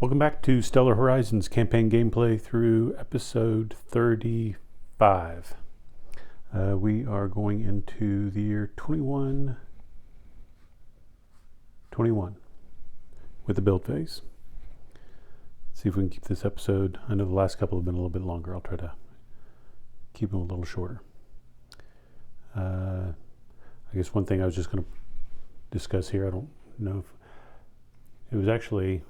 Welcome back to Stellar Horizons campaign gameplay through episode 35. We are going into the year 2121 with the build phase. Let's see if we can keep this episode. I know the last couple have been a little bit longer. I'll try to keep them a little shorter. I guess one thing I was just going to discuss here, I don't know if it was actually,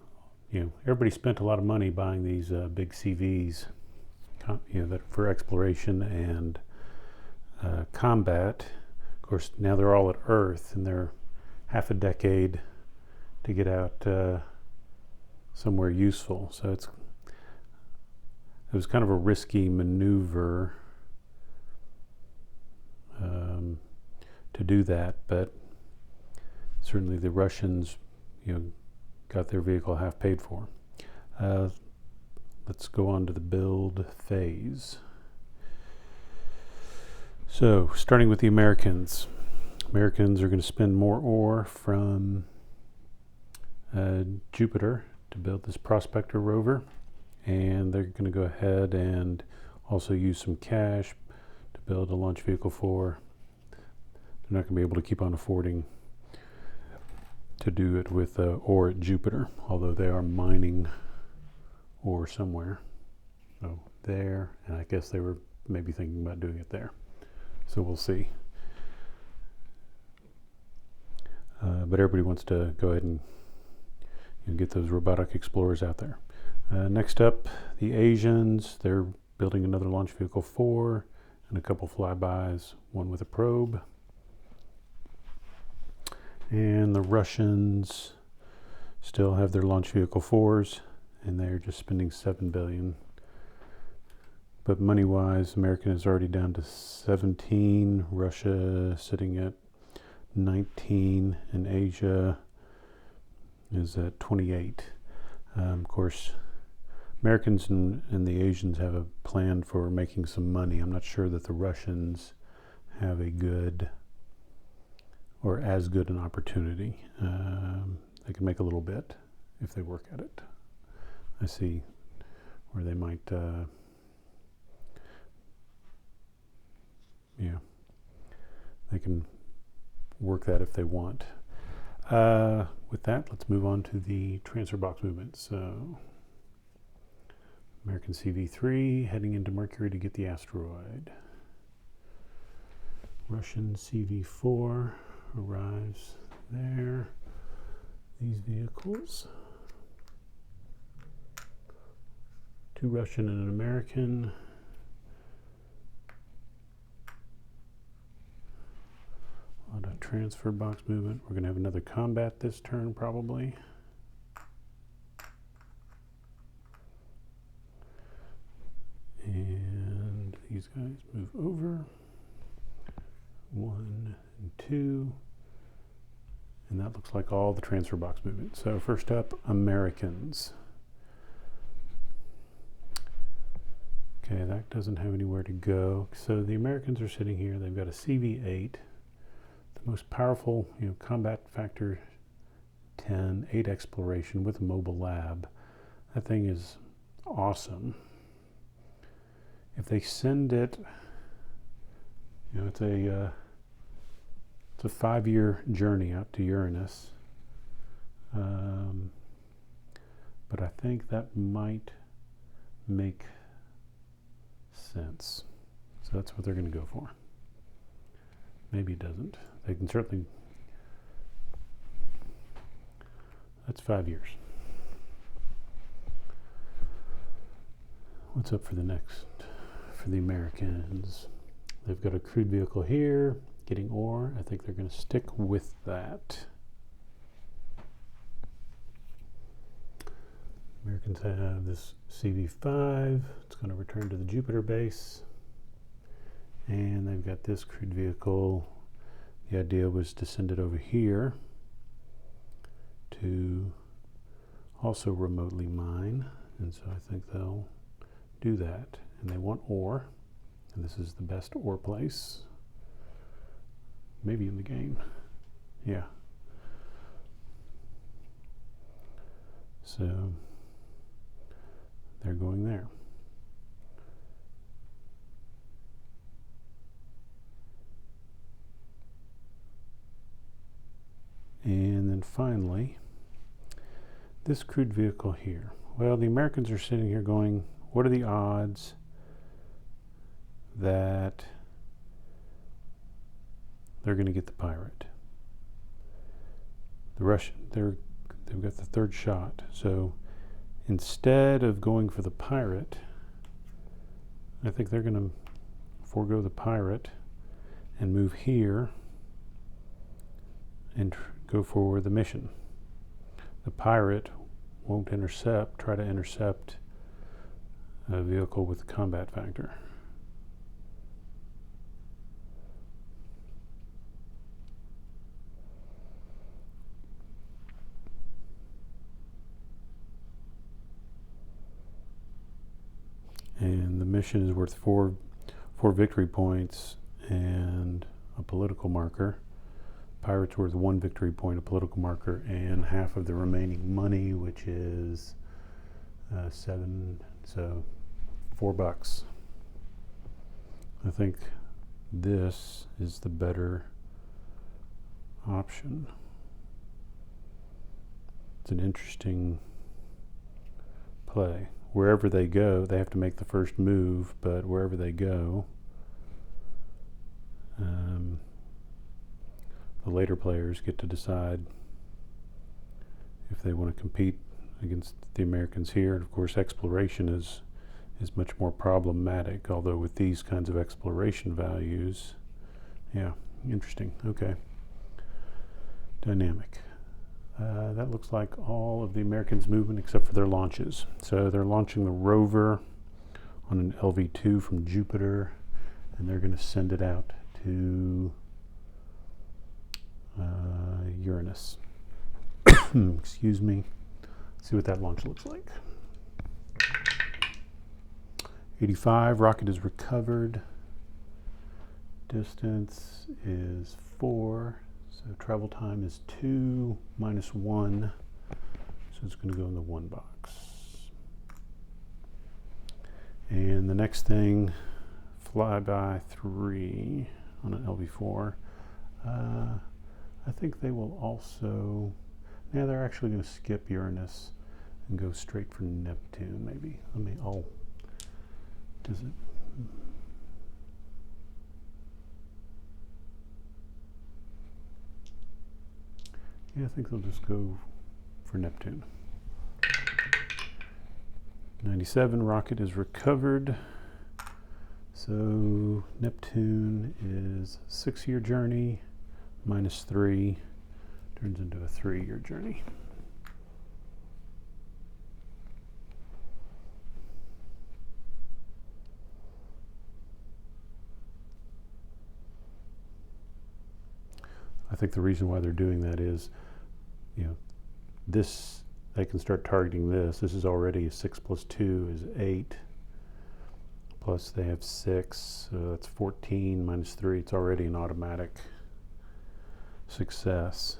everybody spent a lot of money buying these big CVs, that for exploration and combat. Of course, now they're all at Earth, and they're half a decade to get out somewhere useful. So it was kind of a risky maneuver to do that, but certainly the Russians, got their vehicle half paid for. Let's go on to the build phase. So, starting with the Americans. Americans are going to spend more ore from Jupiter to build this Prospector rover, and they're going to go ahead and also use some cash to build a launch vehicle for. They're not going to be able to keep on affording to do it with ore at Jupiter, although they are mining ore somewhere. So there, and I guess they were maybe thinking about doing it there. So we'll see. But everybody wants to go ahead and get those robotic explorers out there. Next up, the Asians. They're building another launch vehicle 4 and a couple flybys, one with a probe. And the Russians still have their launch vehicle 4s, and they're just spending $7 billion. But money-wise, American is already down to 17, Russia sitting at 19, and Asia is at 28. Of course, Americans and the Asians have a plan for making some money. I'm not sure that the Russians have a good or as good an opportunity. They can make a little bit if they work at it. I see where they might, they can work that if they want. With that, let's move on to the transfer box movement. So, American CV3 heading into Mercury to get the asteroid. Russian CV4 arrives there. These vehicles, 2 Russian and an American. A lot of transfer box movement. We're going to have another combat this turn probably. And these guys move over. 1 and 2. And that looks like all the transfer box movement. So first up, Americans. Okay, that doesn't have anywhere to go. So the Americans are sitting here. They've got a CV8, the most powerful, combat factor 10, 8 exploration with a mobile lab. That thing is awesome. If they send it, it's a 5-year journey out to Uranus. But I think that might make sense. So that's what they're going to go for. Maybe it doesn't. They can certainly. That's 5 years. What's up for the next? For the Americans, they've got a crewed vehicle here, getting ore. I think they're going to stick with that. Americans have this CV5. It's going to return to the Jupiter base. And they've got this crewed vehicle. The idea was to send it over here to also remotely mine. And so I think they'll do that. And they want ore. And this is the best ore place. Maybe in the game. Yeah. So they're going there. And then finally, this crewed vehicle here. Well, the Americans are sitting here going, what are the odds that they're going to get the Pirate? The Russian, they've got the third shot. So instead of going for the Pirate, I think they're going to forego the Pirate and move here and go for the mission. The Pirate won't try to intercept a vehicle with combat factor. And the mission is worth four victory points and a political marker. Pirate's worth 1 victory point, a political marker, and half of the remaining money, which is 7, so $4. I think this is the better option. It's an interesting play. Wherever they go, they have to make the first move, but wherever they go, the later players get to decide if they want to compete against the Americans here. And of course, exploration is much more problematic, although with these kinds of exploration values, yeah, interesting. Okay. Dynamic. That looks like all of the Americans' movement except for their launches. So they're launching the rover on an LV-2 from Jupiter, and they're going to send it out to Uranus. Excuse me. See what that launch looks like. 85, rocket is recovered. Distance is 4. So travel time is 2 minus 1. So it's going to go in the 1 box. And the next thing, flyby 3 on an LV-4. I think they will also, yeah, they're actually going to skip Uranus and go straight for Neptune, maybe. Does it? Yeah, I think they'll just go for Neptune. 97, rocket is recovered. So Neptune is 6-year journey minus 3, turns into a 3-year journey. I think the reason why they're doing that is, this, they can start targeting this. This is already 6 plus 2 is 8. Plus they have 6, so that's 14 minus 3. It's already an automatic success.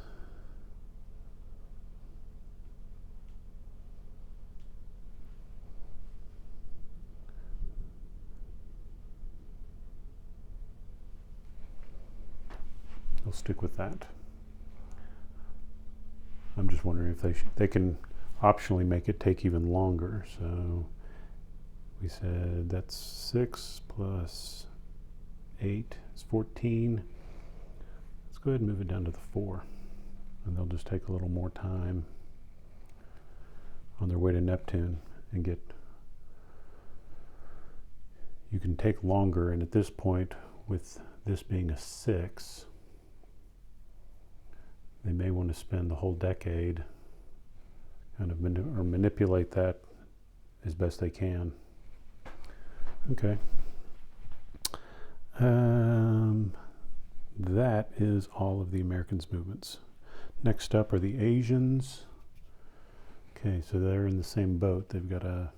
I'll stick with that. I'm just wondering if they can optionally make it take even longer. So we said that's 6 plus 8 is 14. Let's go ahead and move it down to the 4. And they'll just take a little more time on their way to Neptune and get, you can take longer, and at this point, with this being a 6, they may want to spend the whole decade kind of manipulate that as best they can. Okay. That is all of the Americans' movements. Next up are the Asians. Okay, so they're in the same boat. They've got a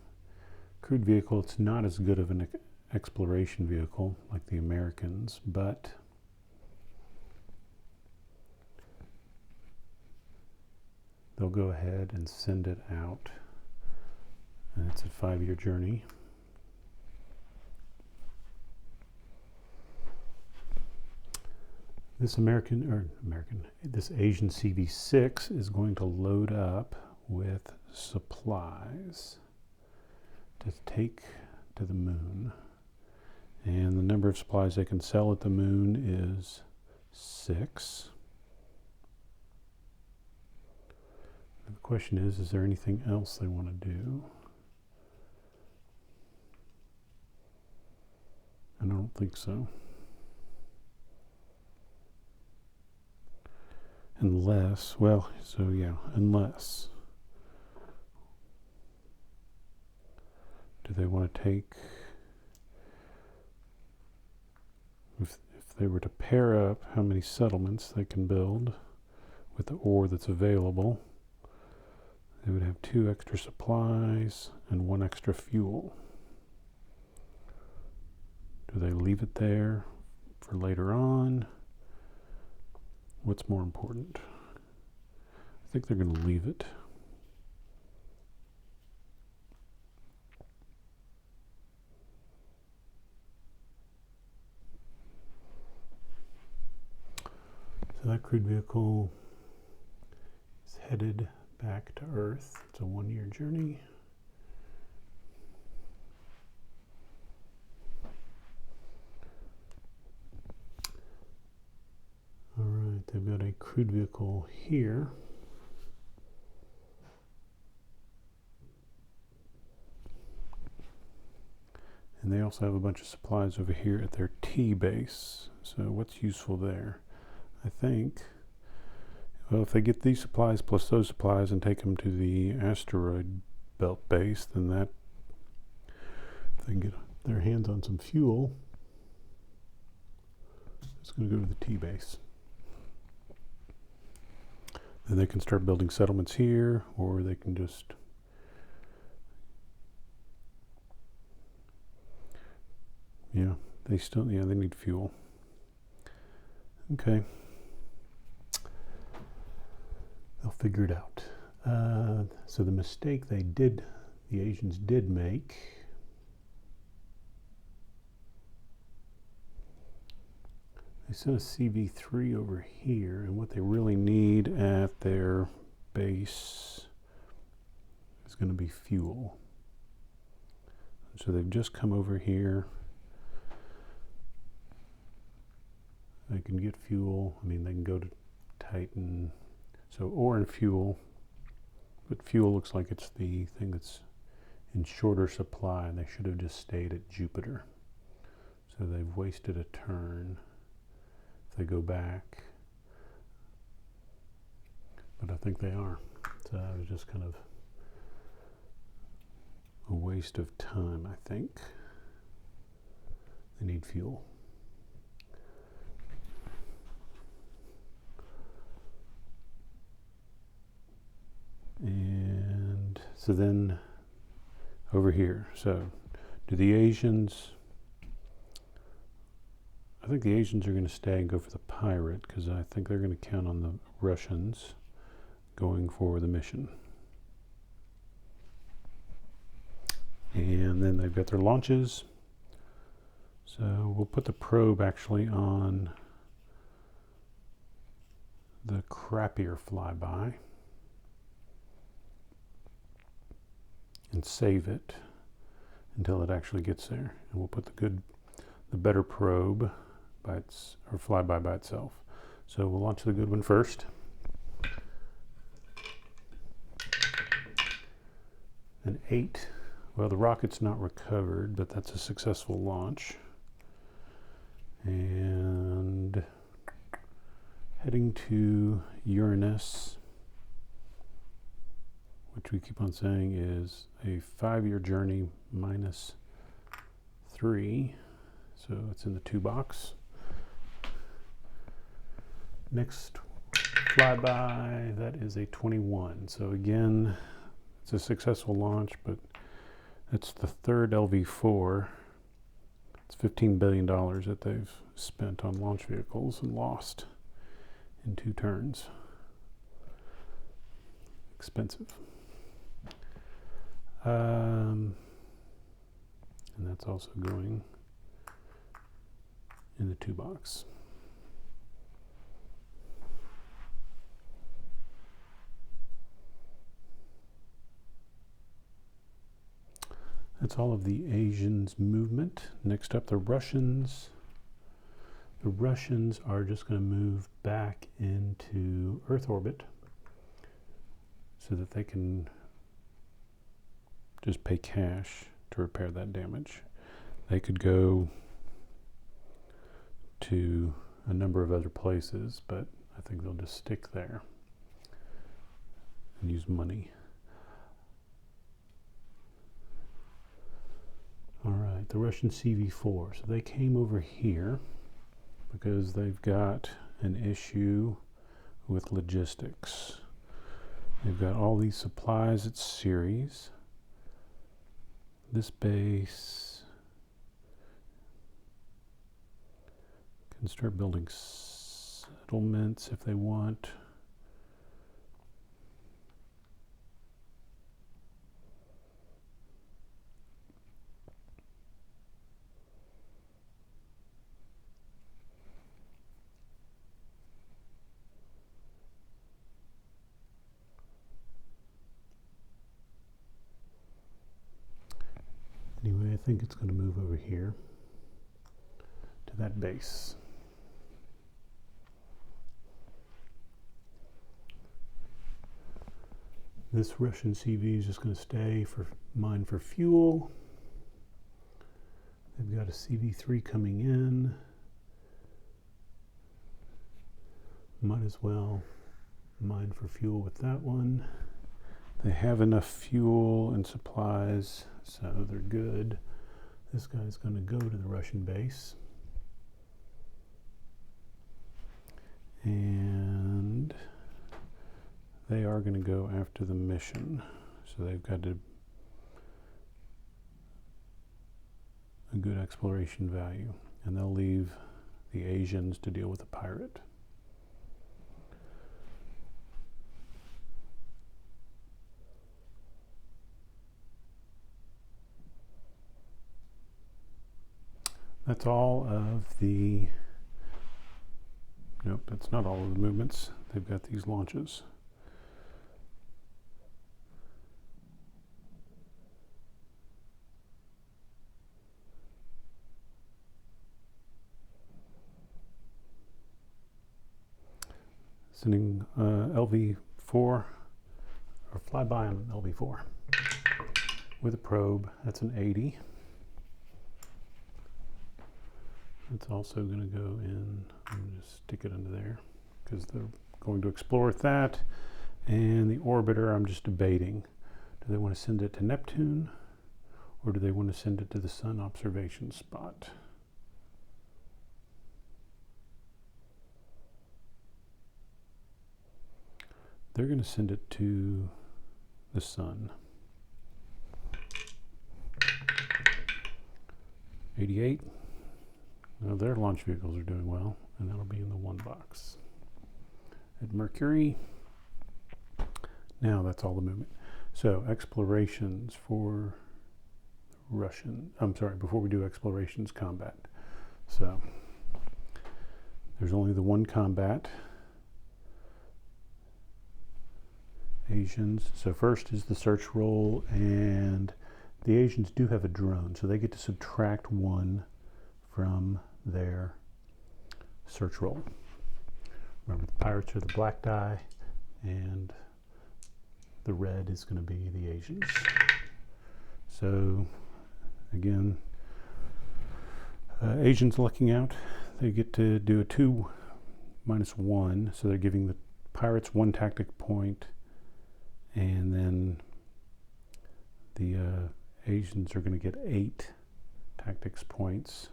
crewed vehicle. It's not as good of an exploration vehicle like the Americans, but they'll go ahead and send it out And it's a 5-year journey. This this Asian CV6 is going to load up with supplies to take to the moon. And the number of supplies they can sell at the moon is 6. And the question is there anything else they want to do? I don't think so. Unless, unless. Do they want to take, if they were to pair up how many settlements they can build with the ore that's available, they would have 2 extra supplies and 1 extra fuel. Do they leave it there for later on? What's more important? I think they're going to leave it. So that crude vehicle is headed back to Earth. It's a 1-year journey. All right, they've got a crude vehicle here. And they also have a bunch of supplies over here at their T base. So what's useful there? I think, well, if they get these supplies plus those supplies and take them to the asteroid belt base, then that, if they can get their hands on some fuel, it's going to go to the T base. Then they can start building settlements here, or they can just they need fuel. Okay. They'll figure it out. So the mistake the Asians did make, they sent a CV3 over here, and what they really need at their base is going to be fuel. So they've just come over here. They can get fuel. I mean, they can go to Titan. So ore and fuel, but fuel looks like it's the thing that's in shorter supply, and they should have just stayed at Jupiter. So they've wasted a turn if they go back, but I think they are. So it was just kind of a waste of time, I think. They need fuel. And so then over here, so do the Asians, I think the Asians are going to stay and go for the Pirate, because I think they're going to count on the Russians going for the mission. And then they've got their launches. So we'll put the probe actually on the crappier flyby and save it until it actually gets there. And we'll put the better probe or flyby by itself. So we'll launch the good one first. An 8. Well, the rocket's not recovered, but that's a successful launch. And heading to Uranus, which we keep on saying is a 5-year journey minus 3. So it's in the 2 box. Next flyby, that is a 21. So again, it's a successful launch, but it's the 3rd LV-4. It's $15 billion that they've spent on launch vehicles and lost in 2 turns. Expensive. that's also going in the 2 box. That's all of the Asians movement. Next up, the Russians. The Russians are just going to move back into Earth orbit so that they can just pay cash to repair that damage. They could go to a number of other places, but I think they'll just stick there and use money. All right, the Russian CV4. So they came over here because they've got an issue with logistics. They've got all these supplies at Ceres. This base can start building settlements if they want. Anyway, I think it's going to move over here to that base. This Russian CV is just going to stay for mine for fuel. They've got a CV3 coming in. Might as well mine for fuel with that one. They have enough fuel and supplies, so they're good. This guy's going to go to the Russian base. And they are going to go after the mission. So they've got a good exploration value. And they'll leave the Asians to deal with the pirate. That's all of the, nope, that's not all of the movements. They've got these launches. Sending LV4, or flyby on LV4 with a probe. That's an 80. It's also going to go in, I'm going to just stick it under there because they're going to explore with that. And the orbiter, I'm just debating. Do they want to send it to Neptune or do they want to send it to the Sun observation spot? They're going to send it to the Sun. 88. Now their launch vehicles are doing well, and that'll be in the 1 box. At Mercury, now that's all the movement. So explorations for Russian, I'm sorry, before we do explorations, combat. So there's only the 1 combat. Asians, so first is the search roll, and the Asians do have a drone, so they get to subtract 1 from their search roll. Remember, the pirates are the black die, and the red is going to be the Asians. So, again, Asians lucking out. They get to do a 2 minus 1, so they're giving the pirates 1 tactic point, and then the Asians are going to get 8 tactics points.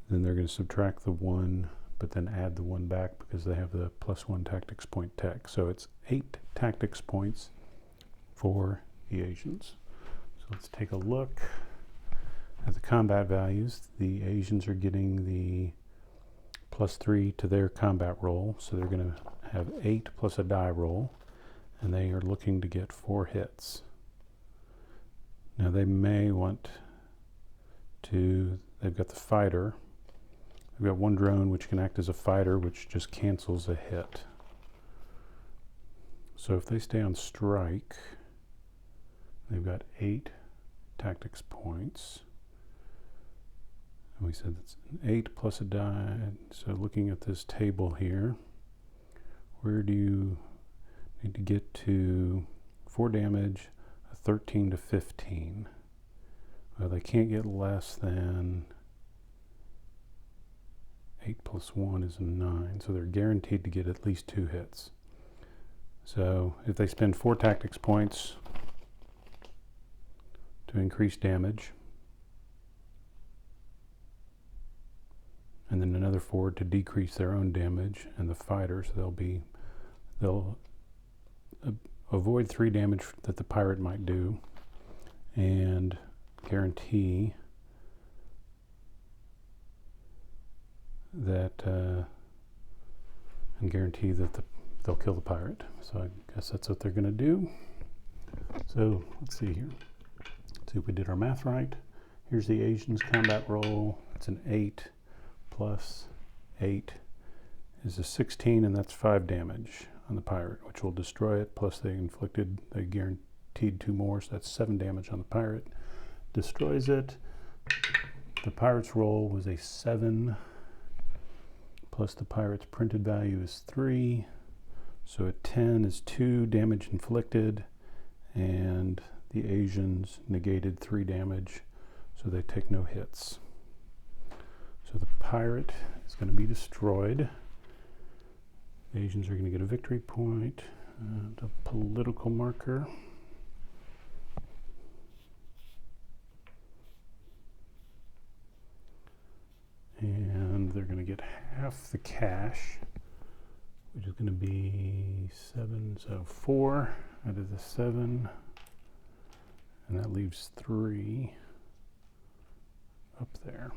Then they're going to subtract the 1, but then add the 1 back because they have the +1 tactics point tech. So it's 8 tactics points for the Asians. So let's take a look at the combat values. The Asians are getting the +3 to their combat roll, so they're going to have 8 plus a die roll, and they are looking to get 4 hits. Now they may want to, they've got the fighter. They've got one drone which can act as a fighter, which just cancels a hit. So if they stay on strike, they've got 8 tactics points. And we said it's 8 plus a die. So looking at this table here, where do you need to get to 4 damage, a 13 to 15? Well, they can't get less than 8 plus 1 is a 9, so they're guaranteed to get at least 2 hits. So if they spend 4 tactics points to increase damage, and then another 4 to decrease their own damage and the fighters, they'll avoid 3 damage that the pirate might do, and guarantee that they'll kill the pirate. So I guess that's what they're going to do. So let's see here. Let's see if we did our math right. Here's the Asians combat roll. It's an 8 plus 8 is a 16, and that's 5 damage on the pirate, which will destroy it. Plus they guaranteed 2 more, so that's 7 damage on the pirate. Destroys it. The pirate's roll was a 7, plus the pirate's printed value is 3. So a 10 is 2 damage inflicted, and the Asians negated 3 damage, so they take no hits. So the pirate is going to be destroyed. The Asians are going to get a victory point, and a political marker. And they're going to get half the cash, which is going to be 7, so 4 out of the 7, and that leaves 3 up there.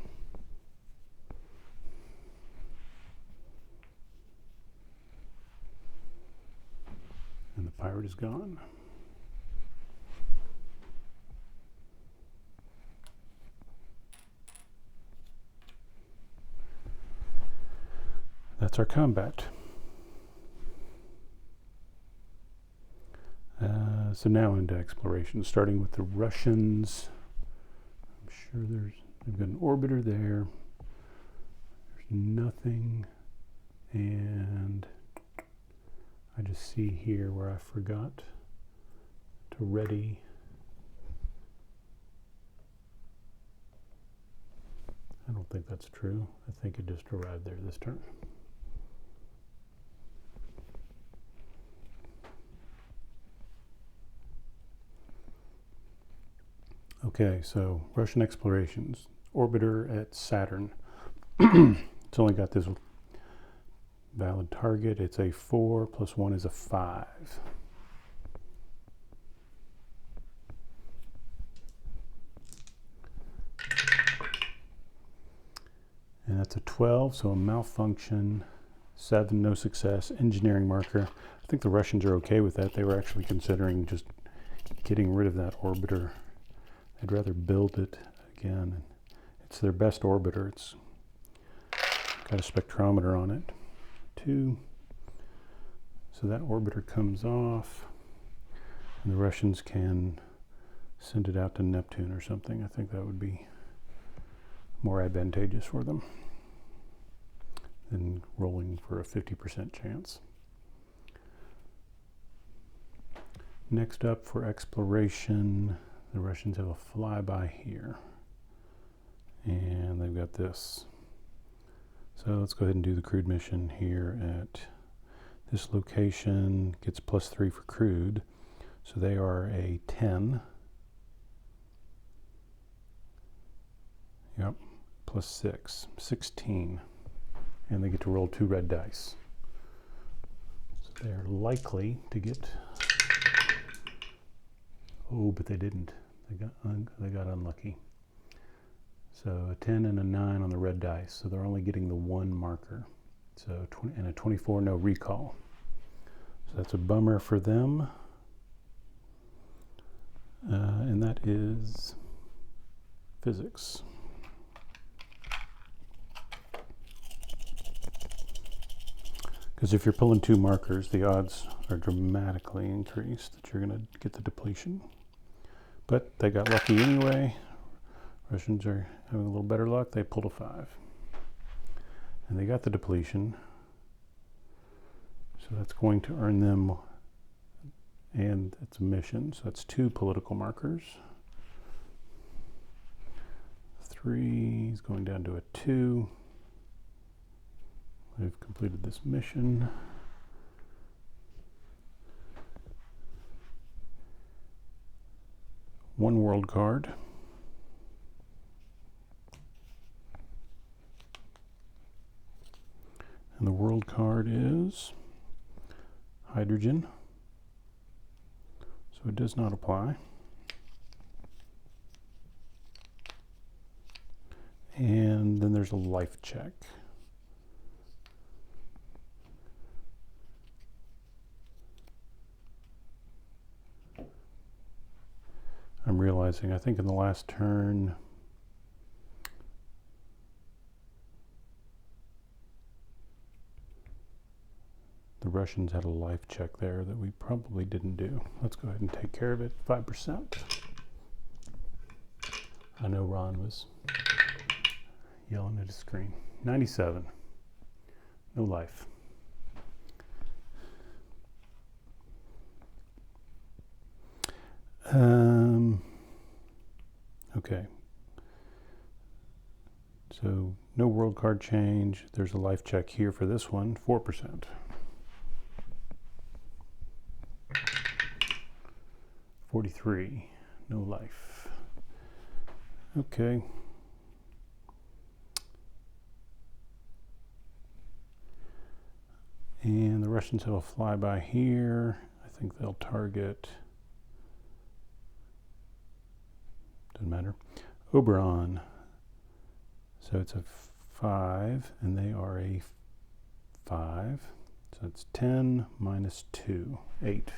And the pirate is gone. That's our combat. So now into exploration, starting with the Russians. I'm sure they've got an orbiter there. There's nothing, and I just see here where I forgot to ready. I don't think that's true. I think it just arrived there this turn. Okay, so Russian explorations. Orbiter at Saturn. It's only got this valid target. It's a 4 plus 1 is a 5. And that's a 12, so a malfunction. 7, no success. Engineering marker. I think the Russians are okay with that. They were actually considering just getting rid of that orbiter. I'd rather build it again. It's their best orbiter. It's got a spectrometer on it. 2. So that orbiter comes off, and the Russians can send it out to Neptune or something. I think that would be more advantageous for them than rolling for a 50% chance. Next up for exploration, the Russians have a flyby here, and they've got this. So let's go ahead and do the crude mission here at this location. Gets +3 for crude, so they are a 10. Yep, +6, 16, and they get to roll 2 red dice. So they're likely to get. Oh, but they didn't. They got unlucky. So a 10 and a 9 on the red dice. So they're only getting the 1 marker. So and a 24, no recall. So that's a bummer for them. And that is physics. Because if you're pulling two markers, the odds are dramatically increased that you're going to get the depletion. But they got lucky anyway. Russians are having a little better luck. They pulled a 5. And they got the depletion. So that's going to earn them, and it's a mission. So that's 2 political markers. 3 is going down to a 2. They've completed this mission. One world card. And the world card is hydrogen. So it does not apply. And then there's a life check. I'm realizing, I think in the last turn, the Russians had a life check there that we probably didn't do. Let's go ahead and take care of it. 5%. I know Ron was yelling at his screen. 97. No life. Okay. So no world card change. There's a life check here for this one, 4%. 43, no life. Okay. And the Russians have a flyby here. I think they'll target, doesn't matter, Oberon. So it's a 5, and they are a 5. So it's 10 minus 2, 8.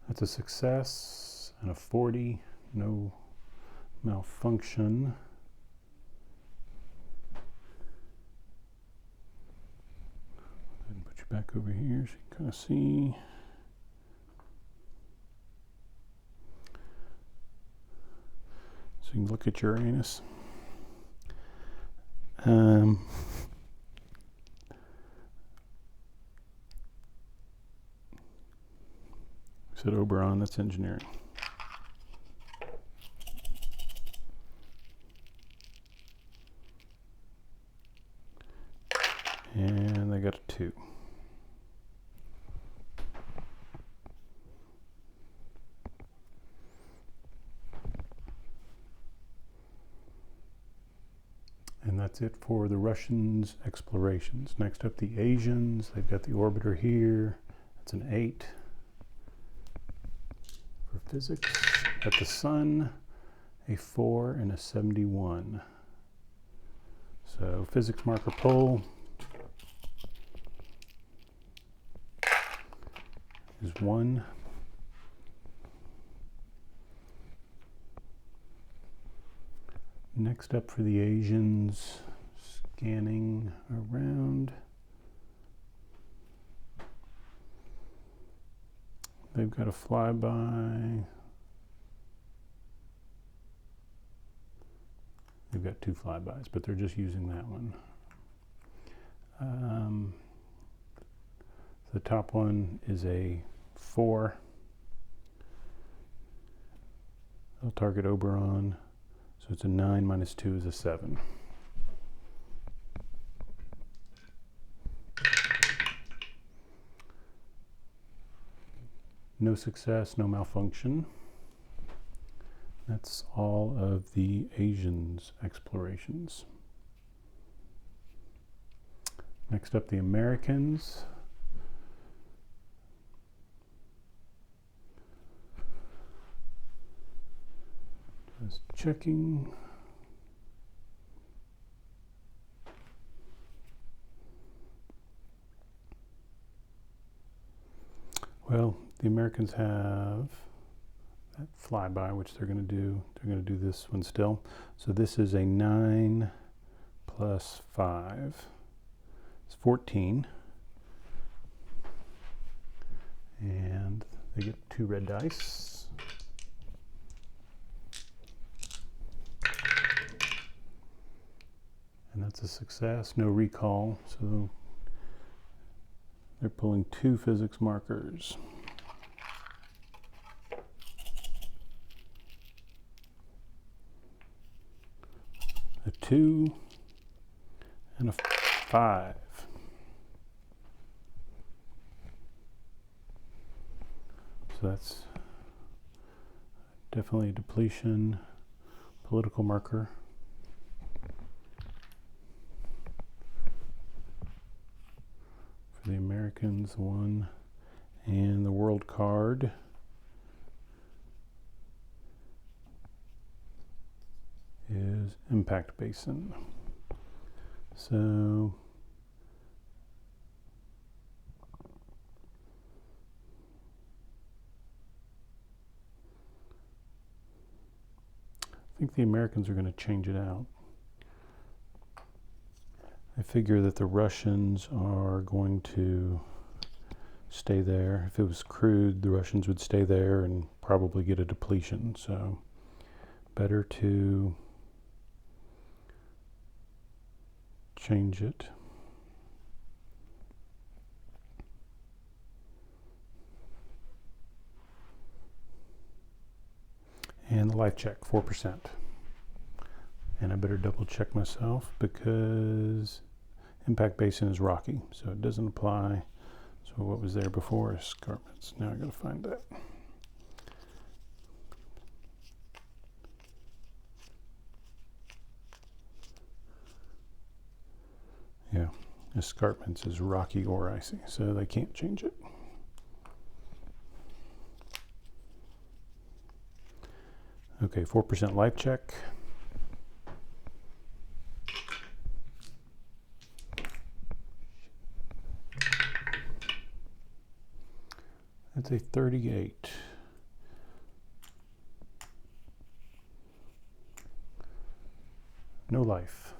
That's a success and a 40, no malfunction. And put you back over here so you can kind of see. So you can look at Uranus. Said Oberon, that's engineering. And they got a 2. And that's it for the Russians' explorations. Next up, the Asians. They've got the orbiter here. That's an 8. For physics, at the sun, a 4 and a 71. So physics marker pull is 1. Next up for the Asians, scanning around. They've got a flyby. They've got 2 flybys, but they're just using that one. The top one is a 4. They'll target Oberon. So it's a 9 minus 2 is a 7. No success, no malfunction. That's all of the Asians' explorations. Next up, the Americans. Just checking. Well, the Americans have that flyby, which they're going to do. They're going to do this one still. So this is a 9 plus 5. It's 14. And they get 2 red dice. And that's a success, no recall. So they're pulling 2 physics markers. A 2 and a 5. So that's definitely a depletion political marker. For the Americans, 1. And the world card is Impact Basin. So I think the Americans are going to change it out. I figure that the Russians are going to stay there. If it was crude, the Russians would stay there and probably get a depletion. So better to change it. And the life check, 4%. And I better double check myself because Impact Basin is rocky, so it doesn't apply. So what was there before? Escarpments. Now I gotta find that. Yeah, escarpments is rocky or icy, so they can't change it. Okay, 4% life check. That's a 38. No life.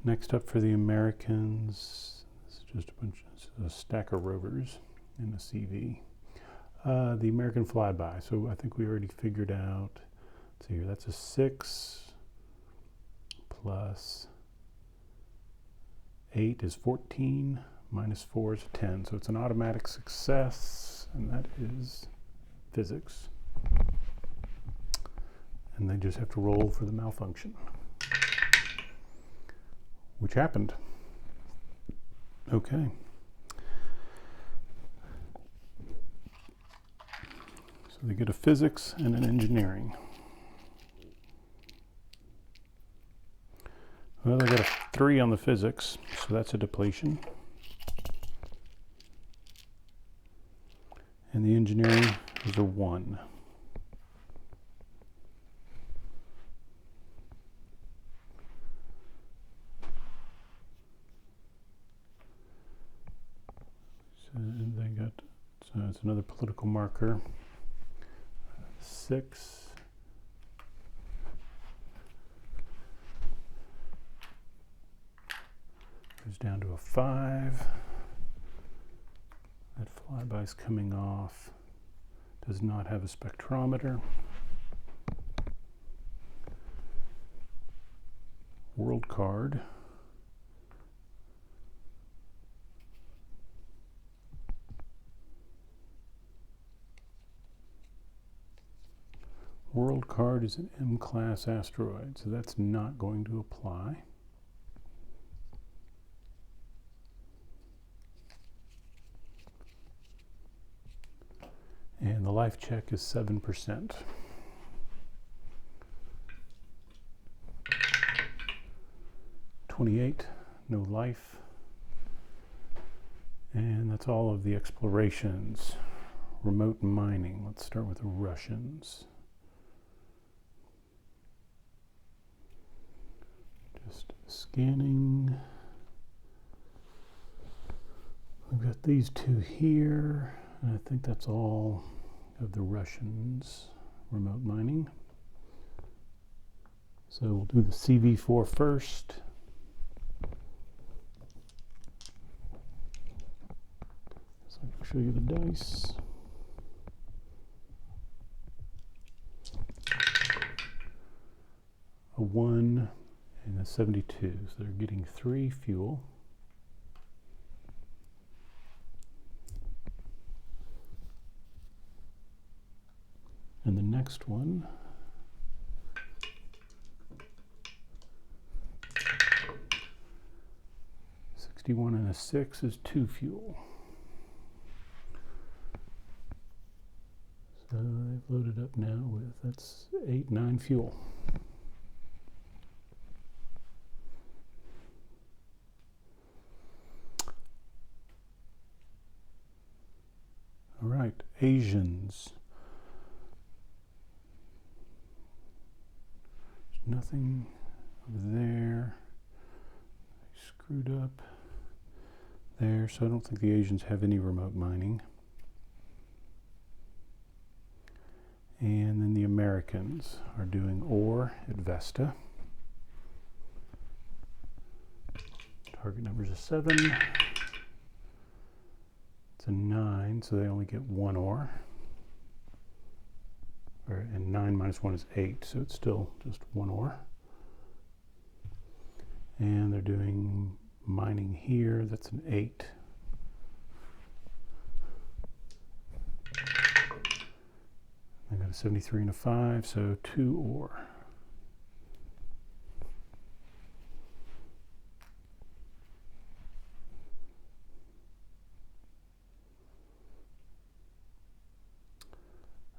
Next up for the Americans, this is just a stack of rovers in a CV. The American flyby. So I think we already figured out. Let's see here. That's a 6 plus 8 is 14. Minus 4 is 10. So it's an automatic success, and that is physics. And they just have to roll for the malfunction, which happened. Okay. So they get a physics and an engineering. Well, they got a 3 on the physics, so that's a depletion. And the engineering is a 1. So they got, so it's another political marker. 6. Goes down to a 5. That flyby's coming off. Does not have a spectrometer. World card. World card is an M-class asteroid, so that's not going to apply. And the life check is 7%. $28, no life. And that's all of the explorations. Remote mining. Let's start with the Russians. Just scanning. We've got these two here, and I think that's all of the Russians remote mining. So we'll do the CV4 first. So I'll show you the dice. A 1 and a 72, so they're getting 3 fuel. And the next one, '61 and a 6 is 2 fuel. So they've loaded up now with, that's 8, 9 fuel. All right, Asians. There's nothing over there. I screwed up there, so I don't think the Asians have any remote mining. And then the Americans are doing ore at Vesta. Target number is a 7. It's a 9, so they only get 1 ore. And 9 minus 1 is 8, so it's still just 1 ore. And they're doing mining here, that's an 8. I got a 73 and a 5, so 2 ore.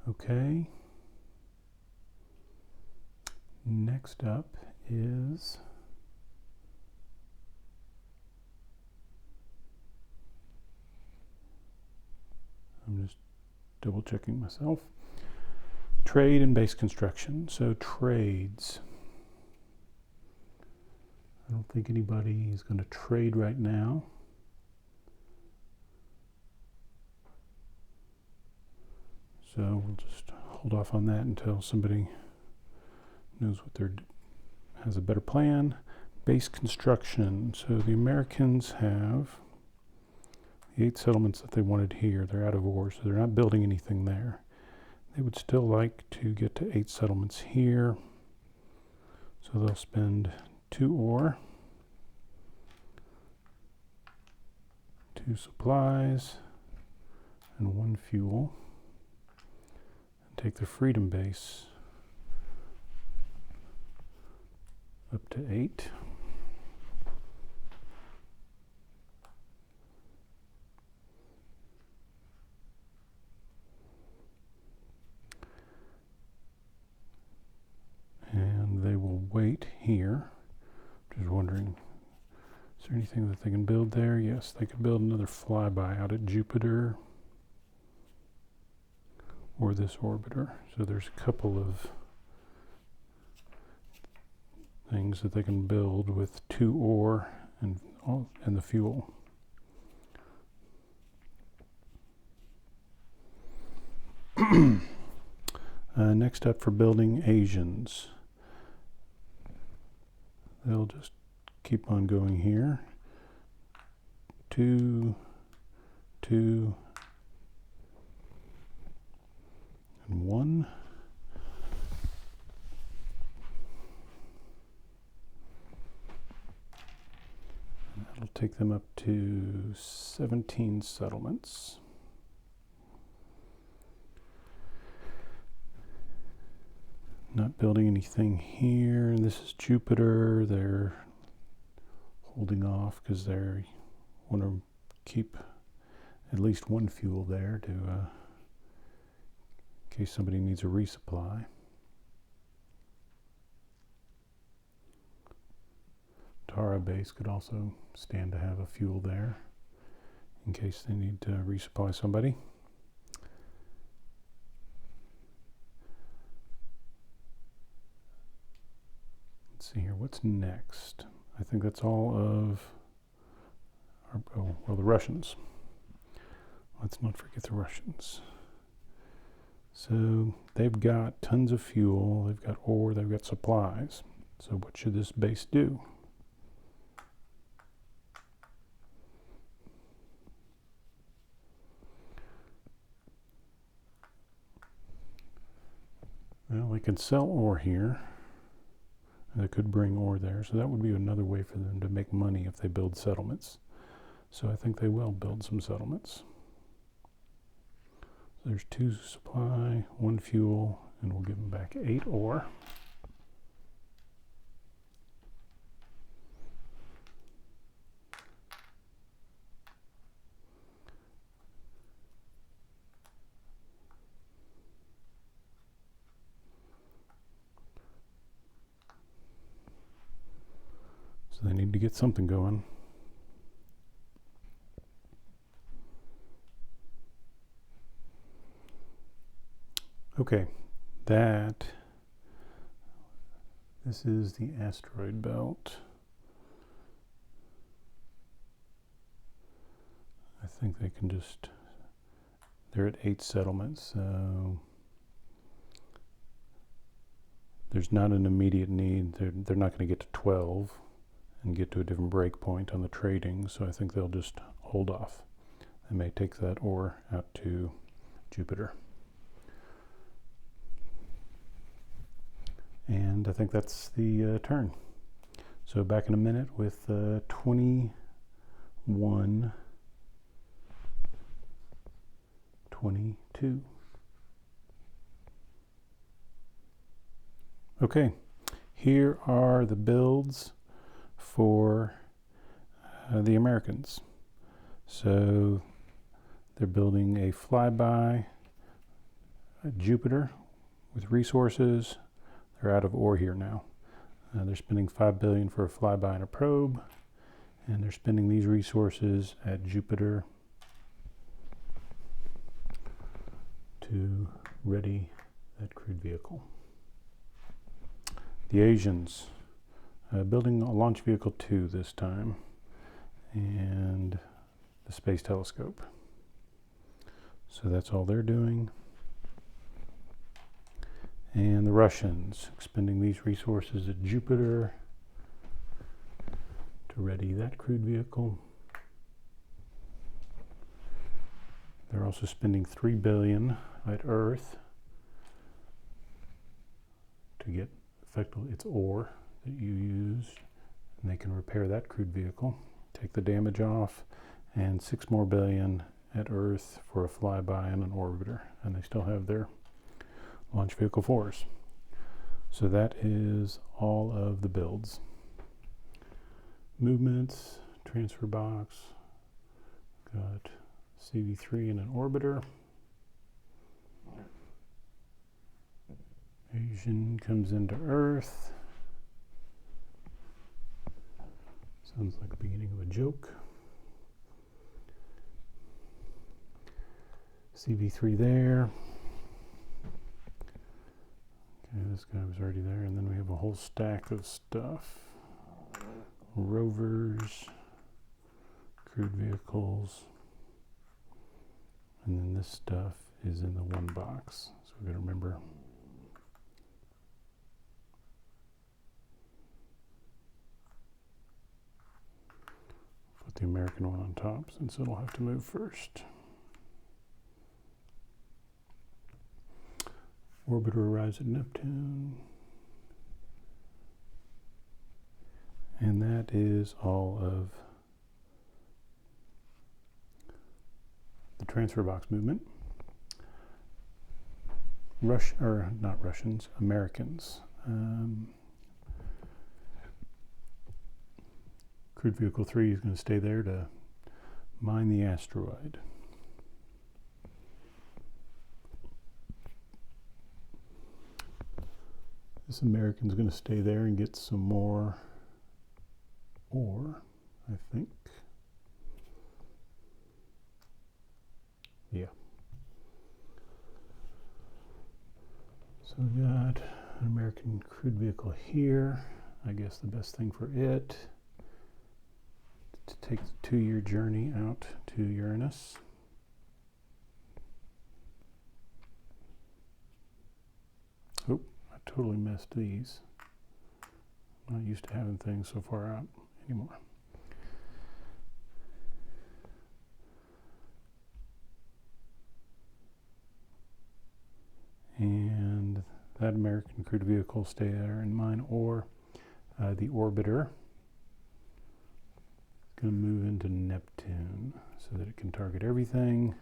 Okay. Next up is I'm just double checking myself. Trade and base construction. So trades. I don't think anybody is going to trade right now. So we'll just hold off on that until somebody knows what has a better plan. Base construction. So the Americans have the 8 settlements that they wanted here. They're out of ore, so they're not building anything there. They would still like to get to 8 settlements here. So they'll spend 2 ore, 2 supplies, and 1 fuel. And take the freedom base up to 8. And they will wait here. Just wondering, is there anything that they can build there? Yes, they could build another flyby out at Jupiter or this orbiter. So there's a couple of things that they can build with 2 ore and the fuel. Next up for building Asians. They'll just keep on going here. 2, 2, and 1. And that'll take them up to 17 settlements. Not building anything here. This is Jupiter. They're holding off because they want to keep at least 1 fuel there to in case somebody needs a resupply. Tara base could also stand to have a fuel there in case they need to resupply somebody. Let's see here, what's next? I think that's all of the Russians. let's not forget the Russians. So they've got tons of fuel, they've got ore, they've got supplies. So what should this base do? Well, they could sell ore here. They could bring ore there, so that would be another way for them to make money if they build settlements. So I think they will build some settlements. So there's 2 supply, 1 fuel, and we'll give them back 8 ore. So they need to get something going. Okay, this is the asteroid belt. I think they can just, they're at 8 settlements, so there's not an immediate need. They're not going to get to 12 and get to a different break point on the trading, so I think they'll just hold off. They may take that ore out to Jupiter. And I think that's the turn. So back in a minute with 21, 22. Okay, here are the builds for the Americans. So they're building a flyby at Jupiter with resources. They're out of ore here now. They're spending $5 billion for a flyby and a probe, and they're spending these resources at Jupiter to ready that crewed vehicle. The Asians, building a launch vehicle 2 this time, and the space telescope. So that's all they're doing. And the Russians, expending these resources at Jupiter to ready that crewed vehicle. They're also spending $3 billion at Earth to get effectively its ore that you use, and they can repair that crewed vehicle, take the damage off, and $6 more billion at Earth for a flyby and an orbiter, and they still have their launch vehicle 4s. So that is all of the builds. Movements, transfer box, got CV3 and an orbiter. Asian comes into Earth. Sounds like the beginning of a joke. CV3 there. Okay, this guy was already there, and then we have a whole stack of stuff. Rovers, crewed vehicles, and then this stuff is in the one box. So we've got to remember. Put the American one on top since it'll have to move first. Orbiter arrives at Neptune. And that is all of the transfer box movement. Not Russians, Americans. Crewed Vehicle 3 is going to stay there to mine the asteroid. This American's going to stay there and get some more ore, I think. Yeah. So we got an American crewed vehicle here. I guess the best thing for it to take the 2-year journey out to Uranus. Oh, I totally missed these. I'm not used to having things so far out anymore. And that American crewed vehicle stay there in mind, or the orbiter is going to move into Neptune so that it can target everything.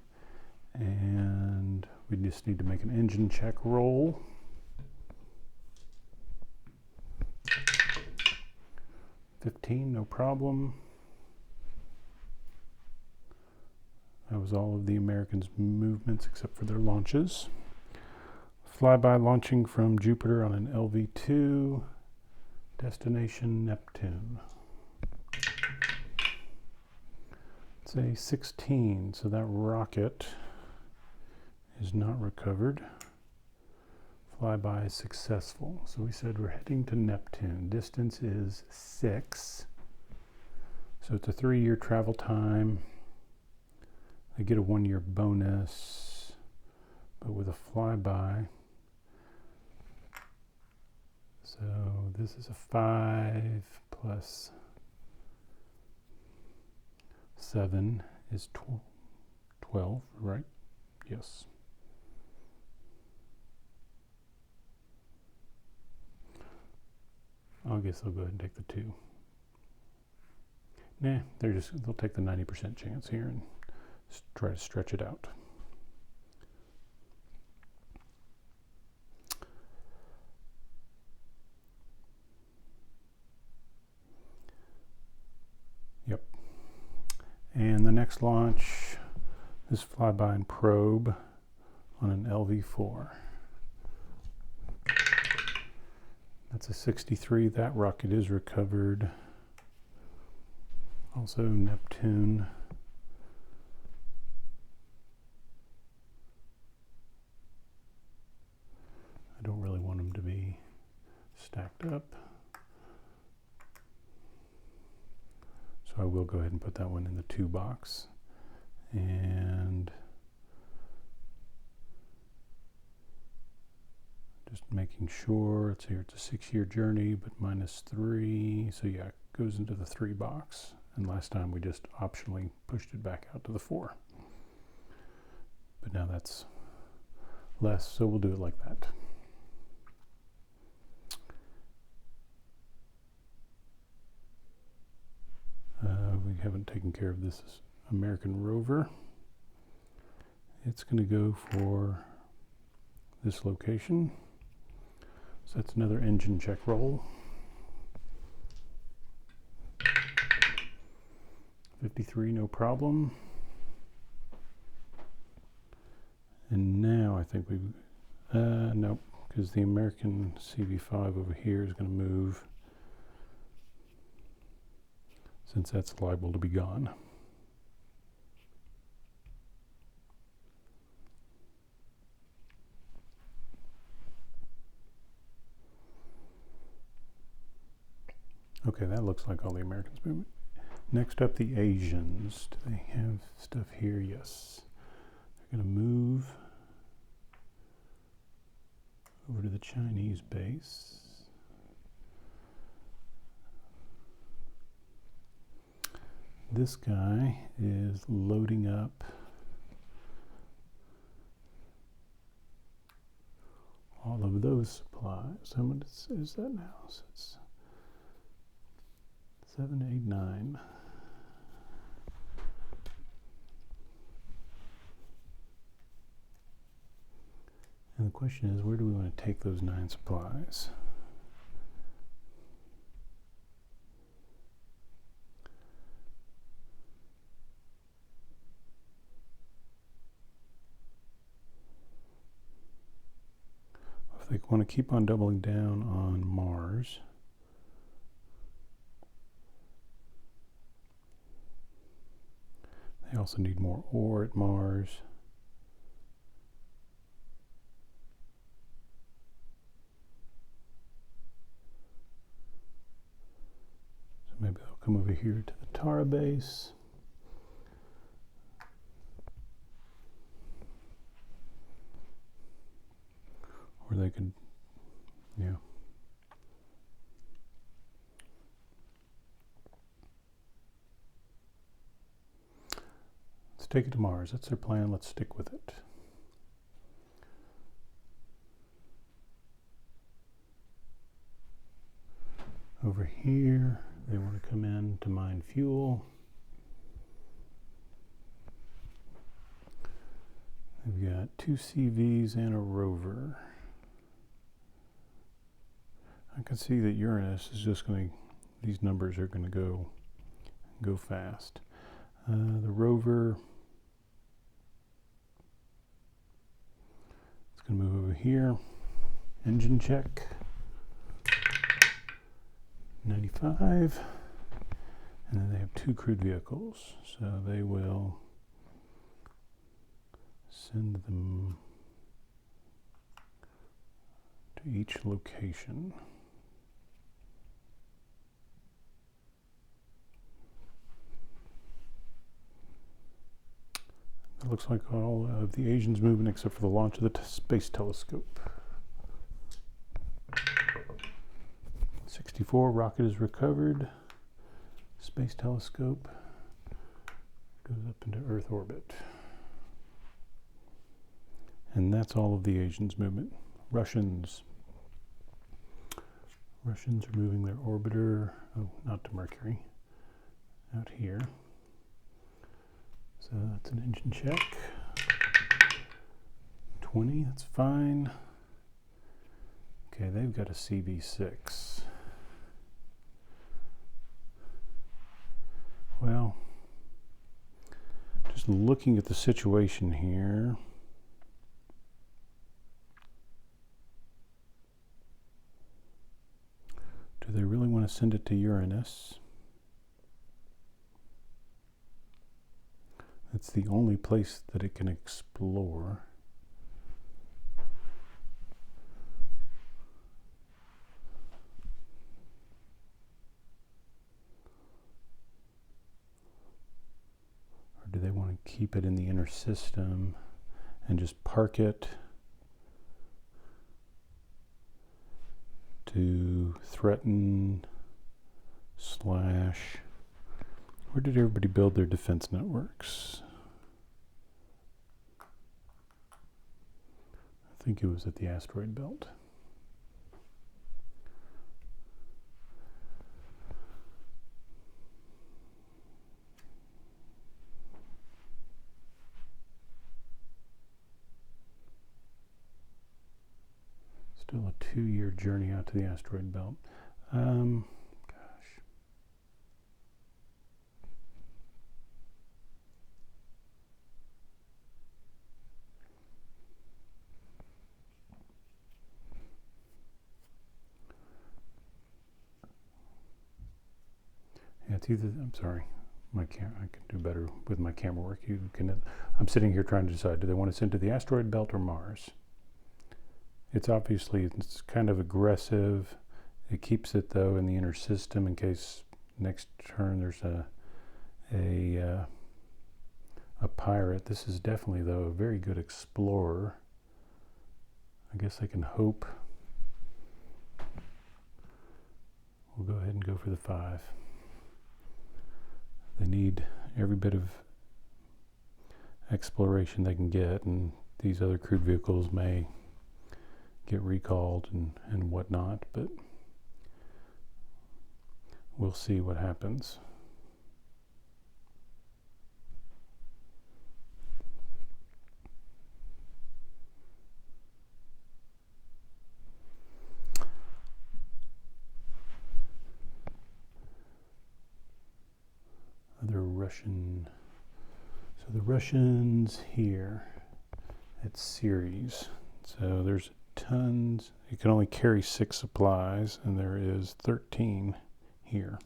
And we just need to make an engine check roll. $15, no problem. That was all of the Americans' movements except for their launches. Flyby launching from Jupiter on an LV-2, destination Neptune. It's a 16, so that rocket is not recovered. Flyby is successful. So we said we're heading to Neptune. Distance is 6. So it's a 3-year travel time. They get a 1-year bonus, but with a flyby. So this is a 5 plus 7 is 12, right? Yes. I guess I'll go ahead and take the 2. Nah, they'll take the 90% chance here and try to stretch it out. Yep. And the next launch is flyby and probe on an LV-4. That's a 63. That rocket is recovered. Also Neptune. I don't really want them to be stacked up. So I will go ahead and put that one in the 2 box. And just making sure, it's here, it's a 6-year journey, but -3. So yeah, it goes into the 3 box. And last time we just optionally pushed it back out to the 4. But now that's less, so we'll do it like that. We haven't taken care of this American rover. It's going to go for this location. So that's another engine check roll. 53, no problem. And now I think we, nope, because the American CV5 over here is going to move, since that's liable to be gone. Okay, that looks like all the Americans movement. Next up, the Asians. Do they have stuff here? Yes. They're going to move over to the Chinese base. This guy is loading up all of those supplies. How much is that now? So it's 7, 8, 9. And the question is, where do we want to take those 9 supplies? If they want to keep on doubling down on Mars, they also need more ore at Mars. So maybe they'll come over here to the Tara base. Or they could Yeah. Let's take it to Mars. That's their plan. Let's stick with it. Over here, they want to come in to mine fuel. They've got 2 CVs and a rover. I can see that Uranus is just going to, these numbers are going to go fast. The rover, it's going to move over here. Engine check. 95. And then they have 2 crewed vehicles, so they will send them to each location. It looks like all of the Asians moving except for the launch of the Space Telescope. 64, rocket is recovered. Space Telescope goes up into Earth orbit. And that's all of the Asians movement. Russians are moving their orbiter, oh, not to Mercury, out here. So that's an engine check. 20, that's fine. Okay, they've got a CV6. Well, just looking at the situation here, do they really want to send it to Uranus? It's the only place that it can explore. Or do they want to keep it in the inner system and just park it to threaten / where did everybody build their defense networks? I think it was at the asteroid belt. Still a 2-year journey out to the asteroid belt. Yeah, it's either, I'm sorry, I can do better with my camera work. I'm sitting here trying to decide, do they want to send to the asteroid belt or Mars? It's kind of aggressive. It keeps it though in the inner system in case next turn there's a pirate. This is definitely though a very good explorer. I guess I can hope. We'll go ahead and go for the 5. They need every bit of exploration they can get, and these other crewed vehicles may get recalled and whatnot, but we'll see what happens. Other Russian, so the Russians here at Ceres, so there's tons, you can only carry 6 supplies, and there is 13 here.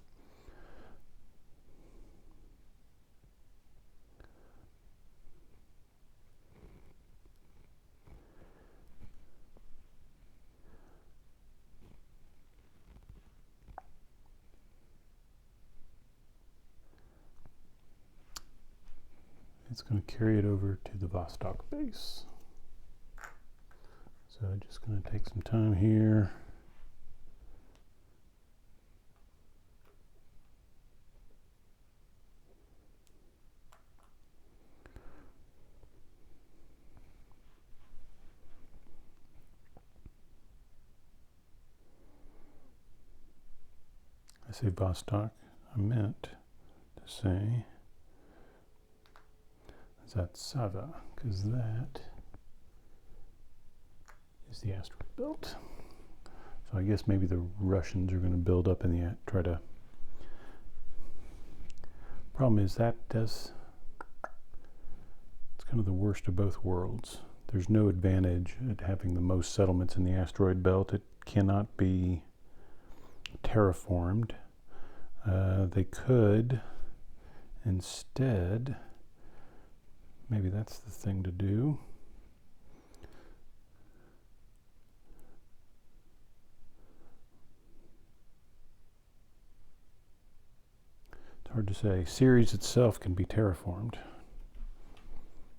It's going to carry it over to the Vostok base. So I'm just going to take some time here. I say Vostok. I meant to say Zatsava, because that is the asteroid belt. So I guess maybe the Russians are going to build up in the try to. Problem is that does. It's kind of the worst of both worlds. There's no advantage at having the most settlements in the asteroid belt. It cannot be terraformed. They could instead. Maybe that's the thing to do. It's hard to say. Ceres itself can be terraformed.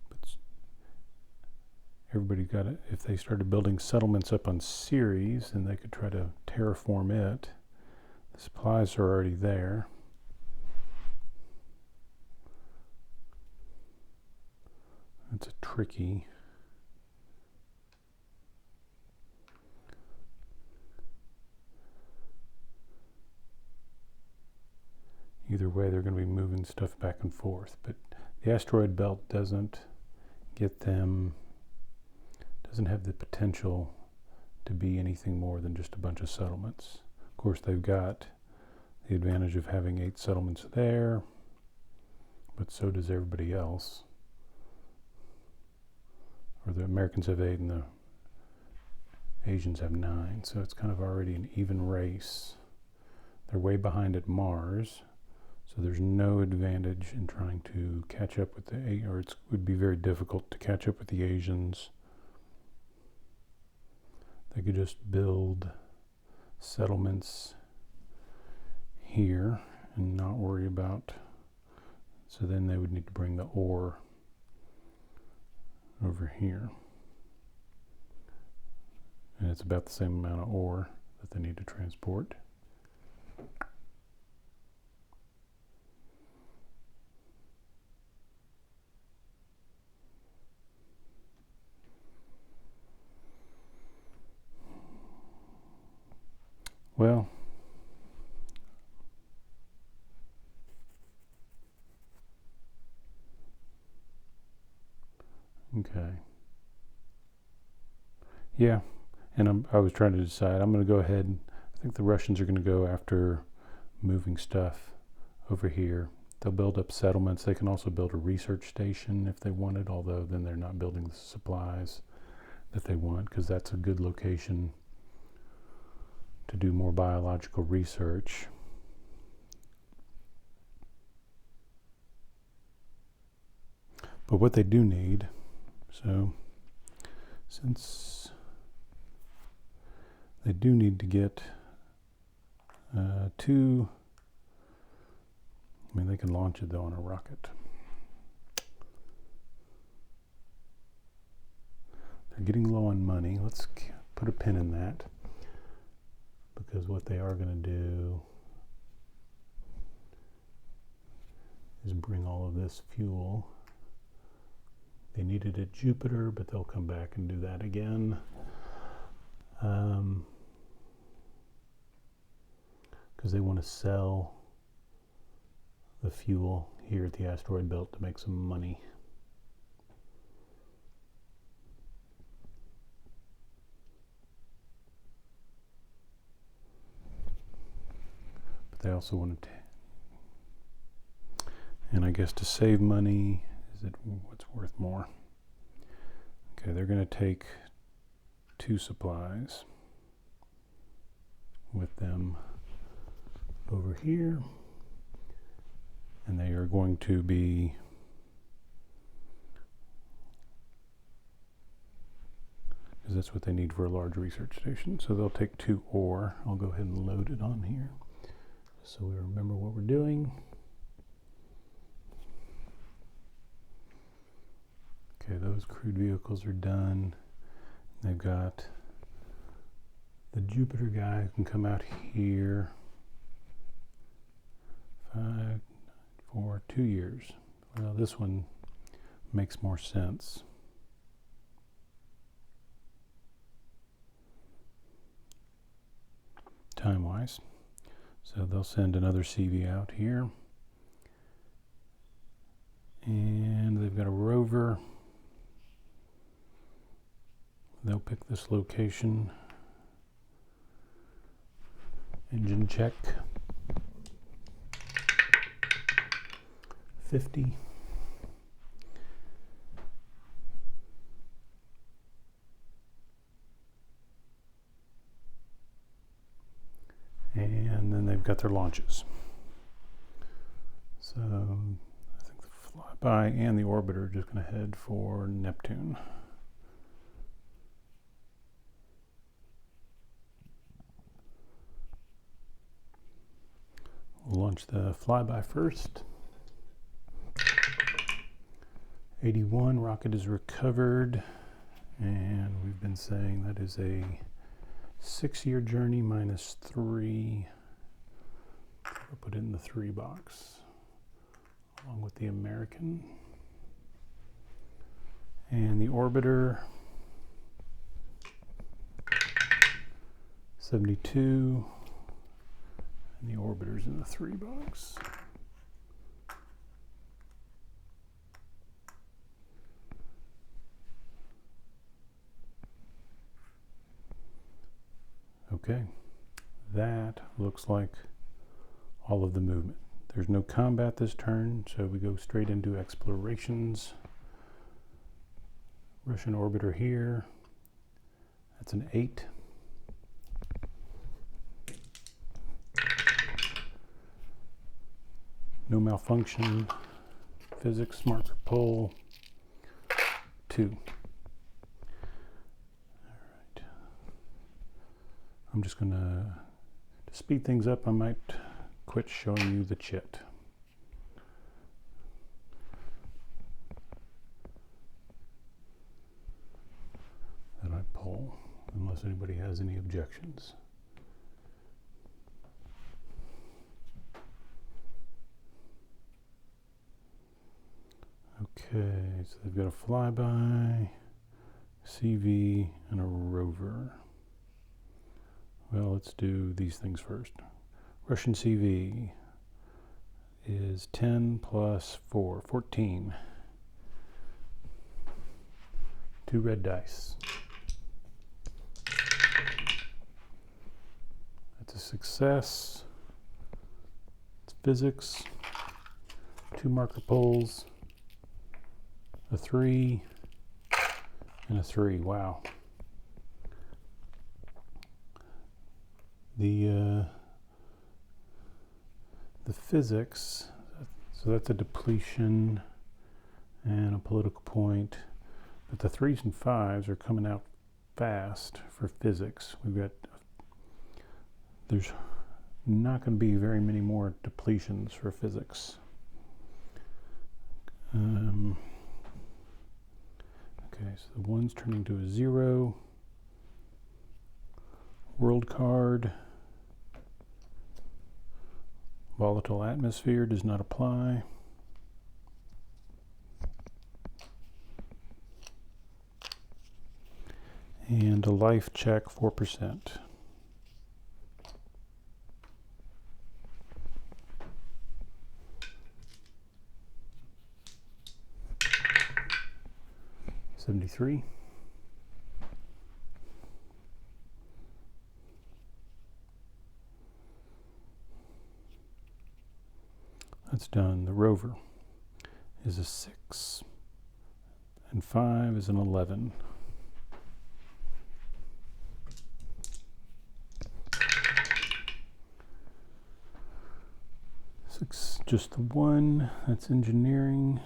But everybody got it. If they started building settlements up on Ceres, then they could try to terraform it. The supplies are already there. That's a tricky. Either way, they're going to be moving stuff back and forth. But the asteroid belt doesn't get them, doesn't have the potential to be anything more than just a bunch of settlements. Of course, they've got the advantage of having 8 settlements there, but so does everybody else. Or the Americans have 8 and the Asians have 9, so it's kind of already an even race. They're way behind at Mars, so there's no advantage in trying to catch up with the, or it would be very difficult to catch up with the Asians. They could just build settlements here and not worry about, so then they would need to bring the ore over here. And it's about the same amount of ore that they need to transport. Well, okay. Yeah, and I was trying to decide. I'm going to go ahead. I think the Russians are going to go after moving stuff over here. They'll build up settlements. They can also build a research station if they wanted, although then they're not building the supplies that they want, because that's a good location to do more biological research. But what they do need, so since they do need to get 2, I mean, they can launch it though on a rocket. They're getting low on money. Let's put a pin in that, because what they are going to do is bring all of this fuel. They need it at Jupiter, but they'll come back and do that again. Because they want to sell the fuel here at the asteroid belt to make some money. But they also want to, and I guess to save money, is it what's worth more? Okay, they're going to take 2 supplies with them over here, and they are going to be because that's what they need for a large research station. So they'll take 2 ore. I'll go ahead and load it on here so we remember what we're doing. Okay, those crewed vehicles are done. They've got the Jupiter guy who can come out here. 5, 4, 2 years. Well, this one makes more sense. Time-wise. So they'll send another CV out here. And they've got a rover. They'll pick this location. Engine check. 50. And then they've got their launches. So I think the flyby and the orbiter are just going to head for Neptune. We'll launch the flyby first. 81, rocket is recovered, and we've been saying that is a 6-year journey minus 3. I'll put it in the 3 box, along with the American. And the orbiter, 72, and the orbiter's in the 3 box. Okay, that looks like all of the movement. There's no combat this turn, so we go straight into explorations. Russian orbiter here. That's an 8. No malfunction. Physics marker pull. 2. I'm just going to speed things up. I might quit showing you the chit. That I pull, unless anybody has any objections. Okay, so they've got a flyby, CV, and a rover. Well, let's do these things first. Russian CV is 10 plus 4, 14. 2 red dice. That's a success. It's physics. 2 marker pulls. A 3 and a 3. Wow. The physics, so that's a depletion and a political point, but the 3s and 5s are coming out fast for physics. There's not going to be very many more depletions for physics. Okay, so the 1's turning to a 0. World card. Volatile atmosphere does not apply. And a life check, 4%. $73. That's done. The rover is a 6, and 5 is an 11. 6, just the 1. That's engineering.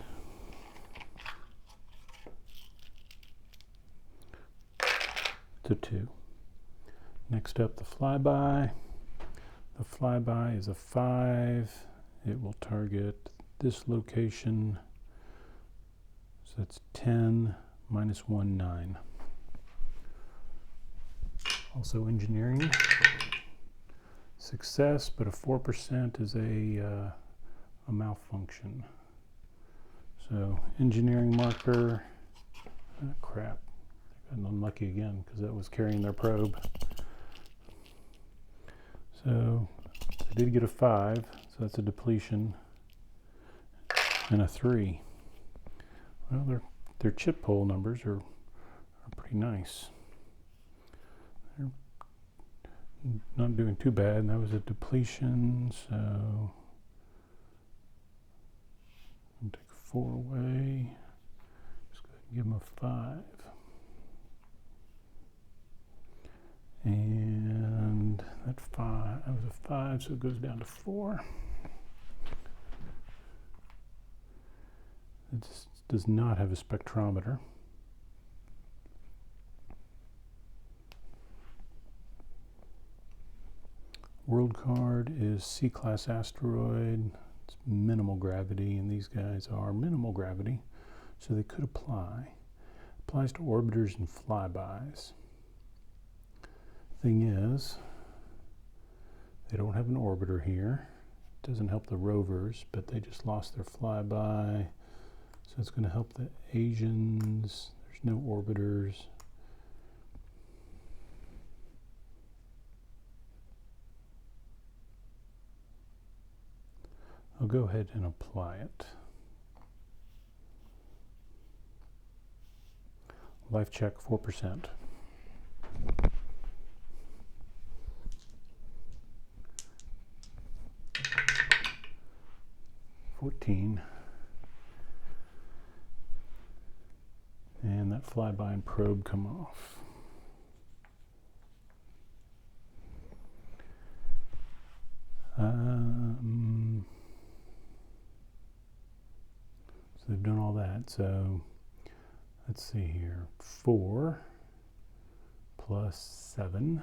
It's a 2. Next up, the flyby. The flyby is a 5. It will target this location. So that's 10 minus 1, 9. Also engineering. Success, but a 4% is a malfunction. So engineering marker. Oh, crap. I got unlucky again because that was carrying their probe. So I did get a 5, so that's a depletion, and a 3. Well, their chip pull numbers are pretty nice. They're not doing too bad, and that was a depletion, so I'll take 4 away. Just go ahead and give them a 5. And that was a 5, so it goes down to 4. It does not have a spectrometer. World card is C-class asteroid. It's minimal gravity, and these guys are minimal gravity, so they could apply. Applies to orbiters and flybys. Thing is, they don't have an orbiter here. It doesn't help the rovers, but they just lost their flyby, so it's going to help the Asians. There's no orbiters. I'll go ahead and apply it. Life check 4%. And that flyby and probe come off. So they've done all that. So let's see here. 4 plus 7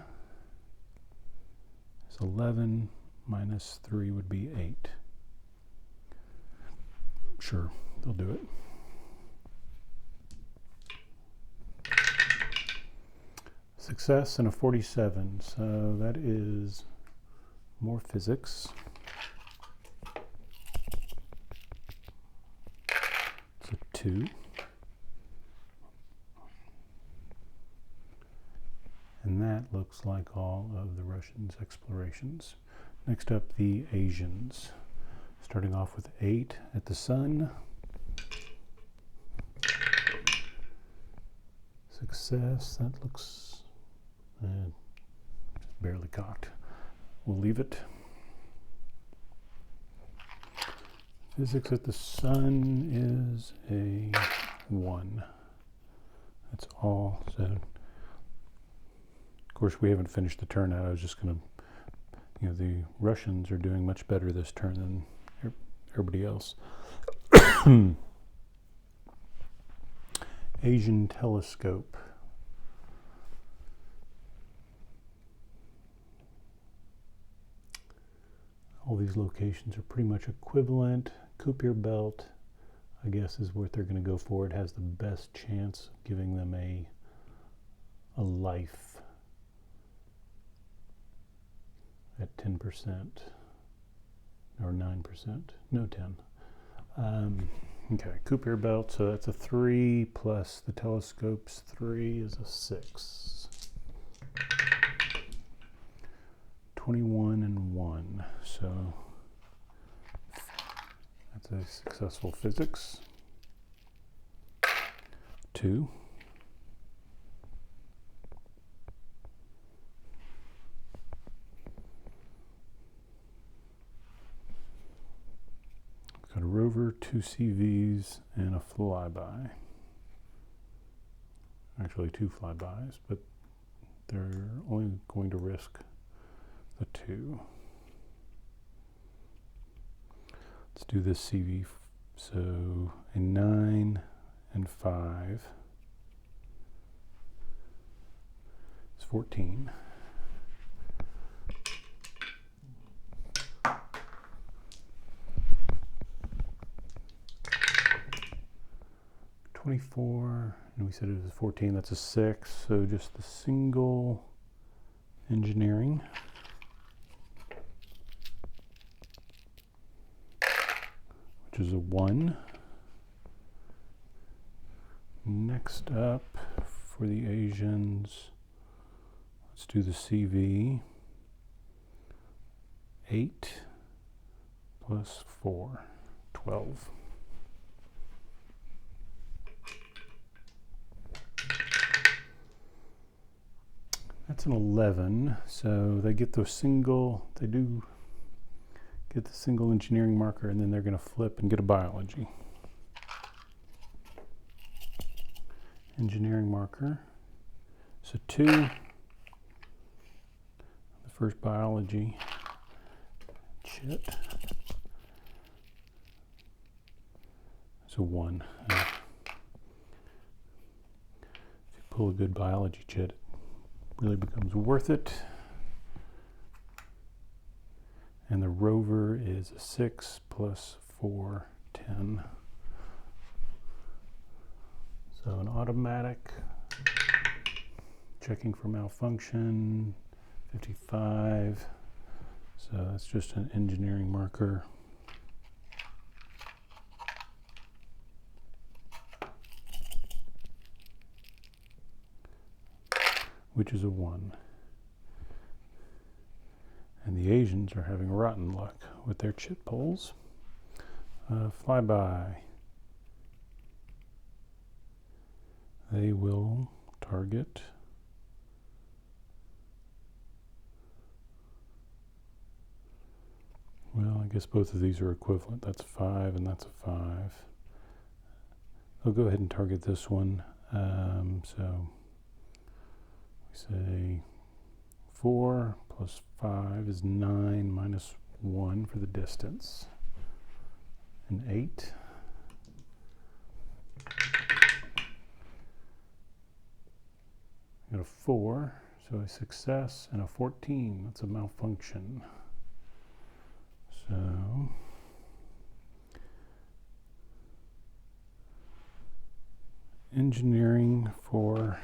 is 11. Minus 3 would be 8. Sure, they'll do it. Success and a 47, so that is more physics. It's a 2. And that looks like all of the Russians' explorations. Next up, the Asians. Starting off with 8 at the sun. Success, that looks barely cocked. We'll leave it. Physics at the sun is a 1. That's all. So, of course, we haven't finished the turn out. I was just going to, the Russians are doing much better this turn than everybody else. Asian telescope. All these locations are pretty much equivalent. Kuiper Belt, I guess, is what they're going to go for. It has the best chance of giving them a life at 10%. Or 9%, no 10. Okay, Kuiper Belt, so that's a 3 plus the telescope's 3 is a 6. 21 and 1, so that's a successful physics. 2. Got a rover, 2 CVs, and a flyby. Actually 2 flybys, but they're only going to risk the 2. Let's do this CV. So a 9 and 5 is 14. $24, and we said it was 14, that's a 6, so just the single engineering. Which is a 1. Next up, for the Asians, let's do the CV. 8 plus 4, 12. That's an 11, so they get the single, they do get the single engineering marker, and then they're going to flip and get a biology. Engineering marker. So 2, the first biology, chit. So 1. If you pull a good biology chit, it really becomes worth it. And the rover is a 6 plus 4, 10. So an automatic, checking for malfunction, 55. So that's just an engineering marker. Which is a 1. And the Asians are having rotten luck with their chit pulls. Flyby. They will target well, I guess both of these are equivalent. That's a 5 and that's a 5. I'll go ahead and target this one. So we say 4 plus 5 is 9 minus 1 for the distance. And 8. Got a 4, so a success, and a 14. That's a malfunction. So engineering for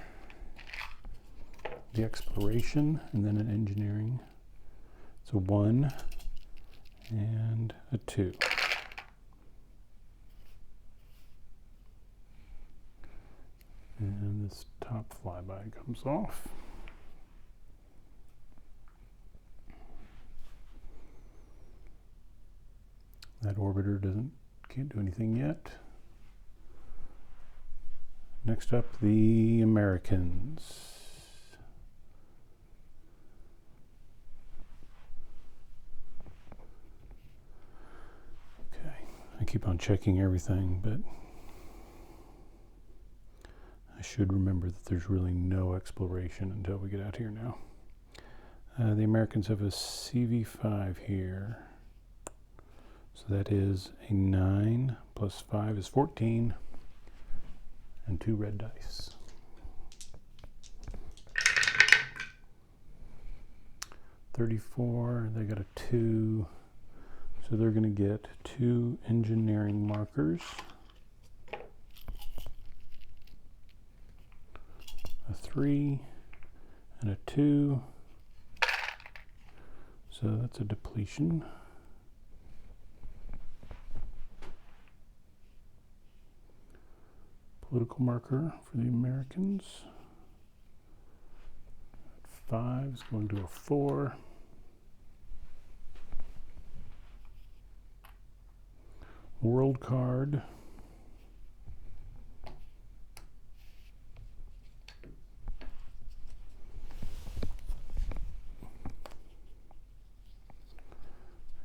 the exploration, and then an engineering. It's a 1 and a 2. And this top flyby comes off. That orbiter can't do anything yet. Next up, the Americans. Okay, I keep on checking everything, but I should remember that there's really no exploration until we get out here now. The Americans have a CV5 here. So that is a 9 plus 5 is 14, and 2 red dice. $34, they got a 2, so they're going to get 2 engineering markers. A 3 and a 2, so that's a depletion. Political marker for the Americans. 5 is going to a 4. World card.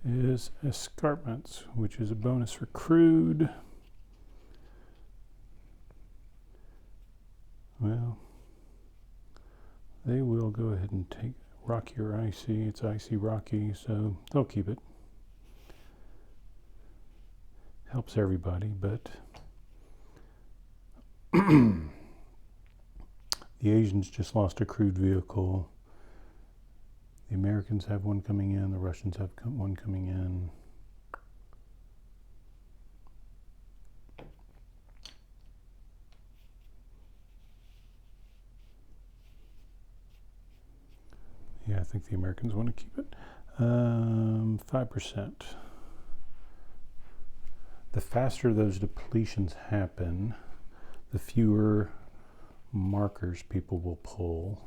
Is escarpments, which is a bonus for crude. Well, they will go ahead and take rocky or icy. It's icy rocky, so they'll keep it. Helps everybody, but the Asians just lost a crude vehicle. The Americans have one coming in. The Russians have one coming in. Yeah, I think the Americans want to keep it. 5%. The faster those depletions happen, the fewer markers people will pull.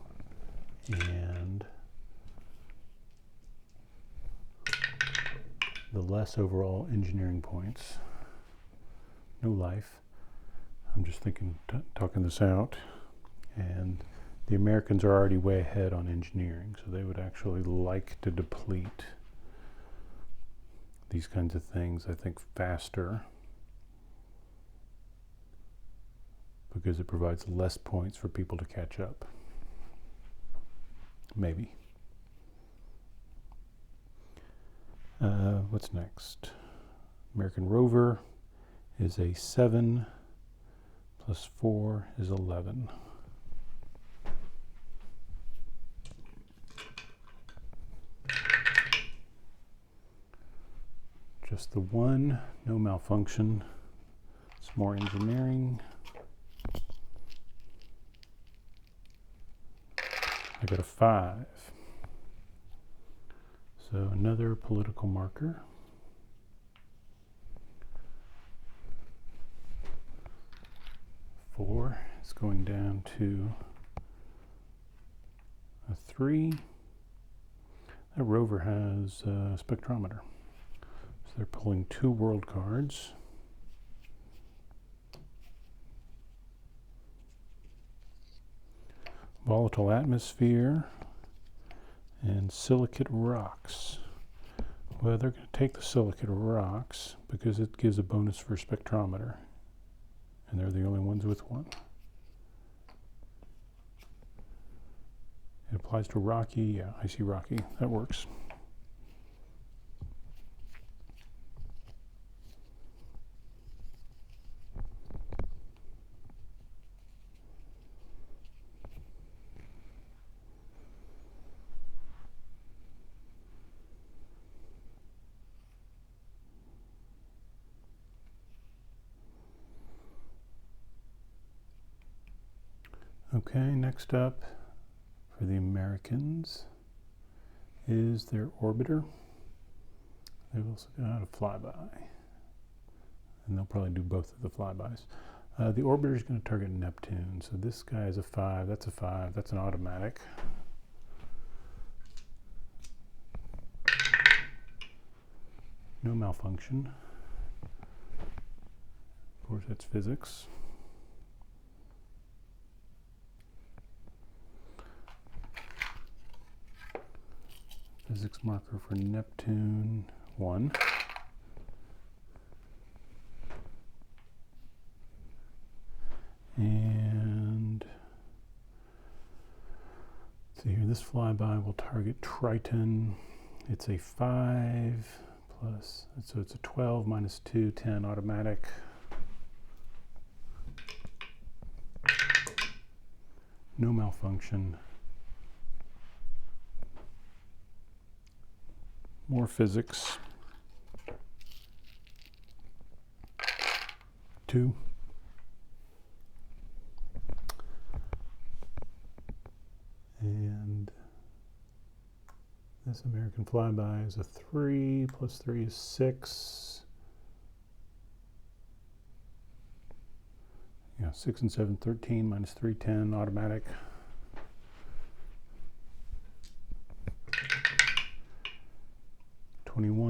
And the less overall engineering points. No life. I'm just thinking, talking this out, and the Americans are already way ahead on engineering, so they would actually like to deplete these kinds of things, I think, faster, because it provides less points for people to catch up. Maybe. What's next? American Rover is a 7 plus 4 is 11. Just the one, no malfunction. It's more engineering. I got a 5. So another political marker. 4 is going down to a 3. That rover has a spectrometer. So they're pulling 2 world cards. Volatile atmosphere and silicate rocks. Well, they're going to take the silicate rocks because it gives a bonus for spectrometer. And they're the only ones with one. It applies to Rocky. Yeah, I see Rocky. That works. Okay, next up for the Americans is their orbiter. They've also got a flyby, and they'll probably do both of the flybys. The orbiter is going to target Neptune, so this guy is a 5, that's a 5, that's an automatic. No malfunction. Of course, that's physics. Physics marker for Neptune, 1. And see here, this flyby will target Triton. It's a 5 plus, so it's a 12 minus 2, 10 automatic. No malfunction. More physics. 2. And this American flyby is a 3 plus 3 is 6. Yeah, 6 and 7, 13 minus 3, 10 automatic.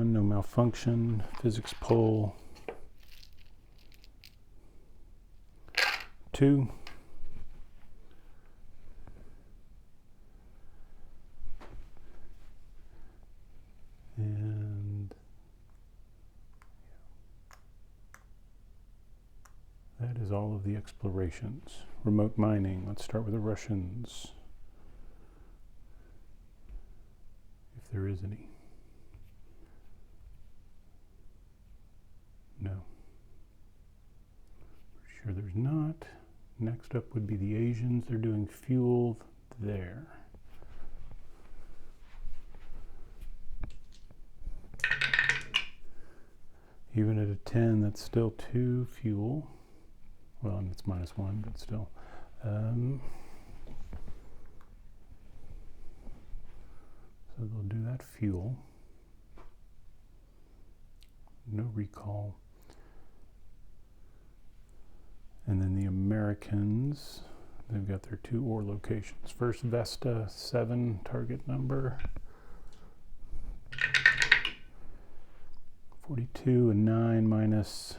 No malfunction. Physics pull. 2. And that is all of the explorations. Remote mining. Let's start with the Russians, if there is any. No. Pretty sure there's not. Next up would be the Asians. They're doing fuel there. Even at a 10, that's still 2 fuel. Well, and it's -1, but still. So they'll do that fuel. No recall. And then the Americans, they've got their 2 ore locations. First, Vesta, 7 target number. 42 and 9 minus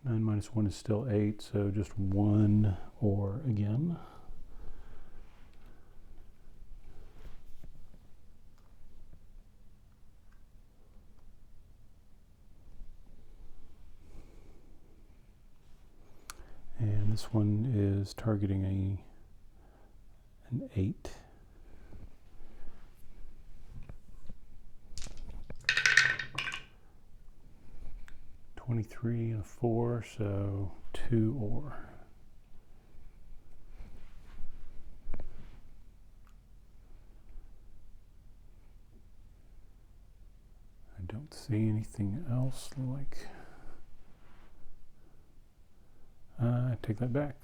1 is still 8, so just 1 or again. And this one is targeting an 8. $23 and a 4, so 2 or. I don't see anything else like. I take that back.